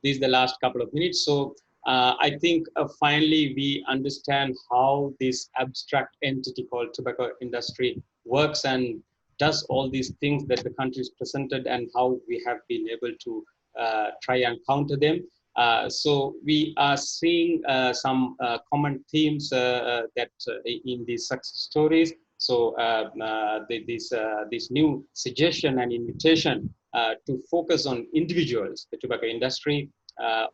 this is the last couple of minutes. So I think finally we understand how this abstract entity called tobacco industry works and does all these things that the country is presented, and how we have been able to try and counter them. So we are seeing some common themes that in these success stories. So this new suggestion and invitation to focus on individuals, the tobacco industry,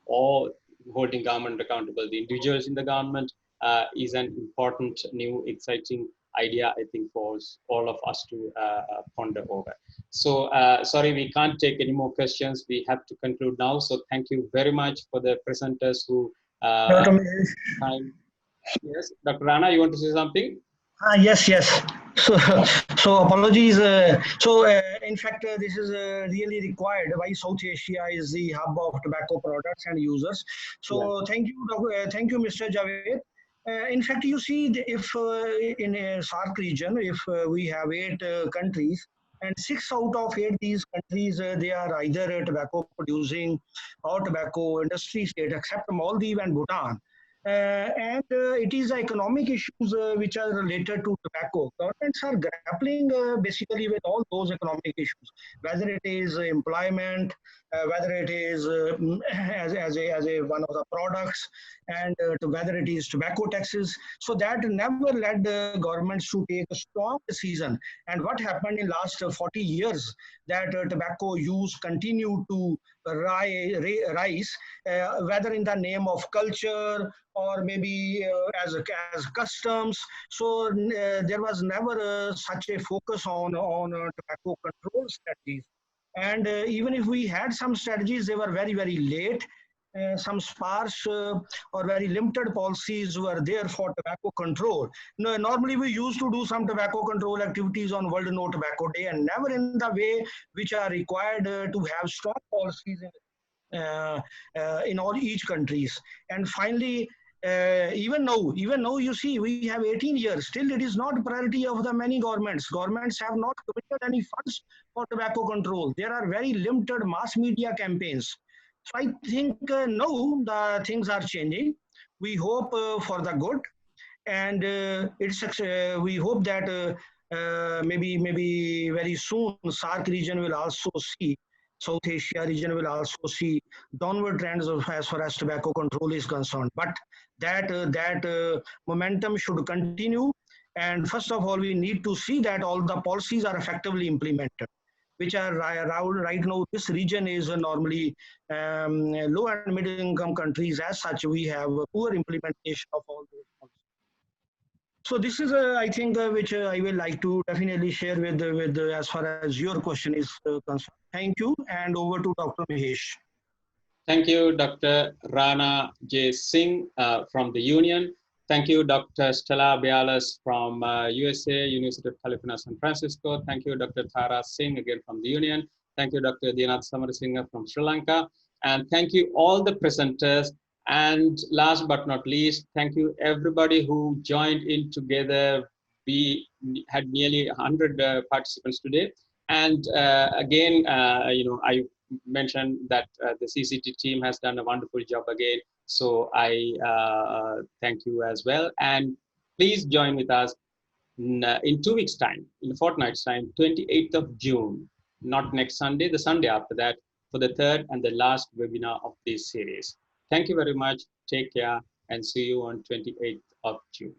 or holding government accountable, the individuals in the government, is an important, new, exciting idea, I think, for all of us to ponder over. So sorry, we can't take any more questions. We have to conclude now. So thank you very much for the presenters who time. Yes, Dr. Rana, you want to say something? Yes. So apologies. In fact, this is really required. Why South Asia is the hub of tobacco products and users. So thank you, Mr. Javed. In fact, you see, if in a SARC region, if we have 8 countries, and 6 out of 8 these countries, they are either tobacco producing or tobacco industry state, except Maldives and Bhutan. It is economic issues which are related to tobacco. Governments are grappling basically with all those economic issues, whether it is employment, whether it is as a one of the products, and whether it is tobacco taxes. So that never led governments to take a strong decision. And what happened in last 40 years, that tobacco use continued to rise, whether in the name of culture or maybe as customs. So there was never such a focus on tobacco control strategies. And even if we had some strategies, they were very, very late. Some sparse or very limited policies were there for tobacco control. Normally, we used to do some tobacco control activities on World No Tobacco Day, and never in the way which are required to have strong policies in all each countries. And finally, even now, you see, we have 18 years. Still, it is not a priority of the many governments. Governments have not committed any funds for tobacco control. There are very limited mass media campaigns. So I think now the things are changing. We hope for the good, and we hope that maybe very soon SARC region will also see, South Asia region will also see downward trends as far as tobacco control is concerned. But that momentum should continue. And first of all, we need to see that all the policies are effectively implemented, which are right now. This region is normally low and middle income countries. As such, we have poor implementation of all those policies. So this is, I think, which I will like to definitely share with as far as your question is concerned. Thank you, and over to Dr. Mahesh. Thank you, Dr. Rana J. Singh from the Union. Thank you, Dr. Stella Bialas from USA, University of California, San Francisco. Thank you, Dr. Tara Singh, again from the Union. Thank you, Dr. Dinath Samarasinghe from Sri Lanka. And thank you all the presenters. And last but not least, thank you everybody who joined in together. We had nearly 100 participants today. And again, I mentioned that the CCT team has done a wonderful job again. So I thank you as well. And please join with us in 2 weeks' time, in a fortnight's time, 28th of June, not next Sunday, the Sunday after that, for the third and the last webinar of this series. Thank you very much. Take care and see you on 28th of June.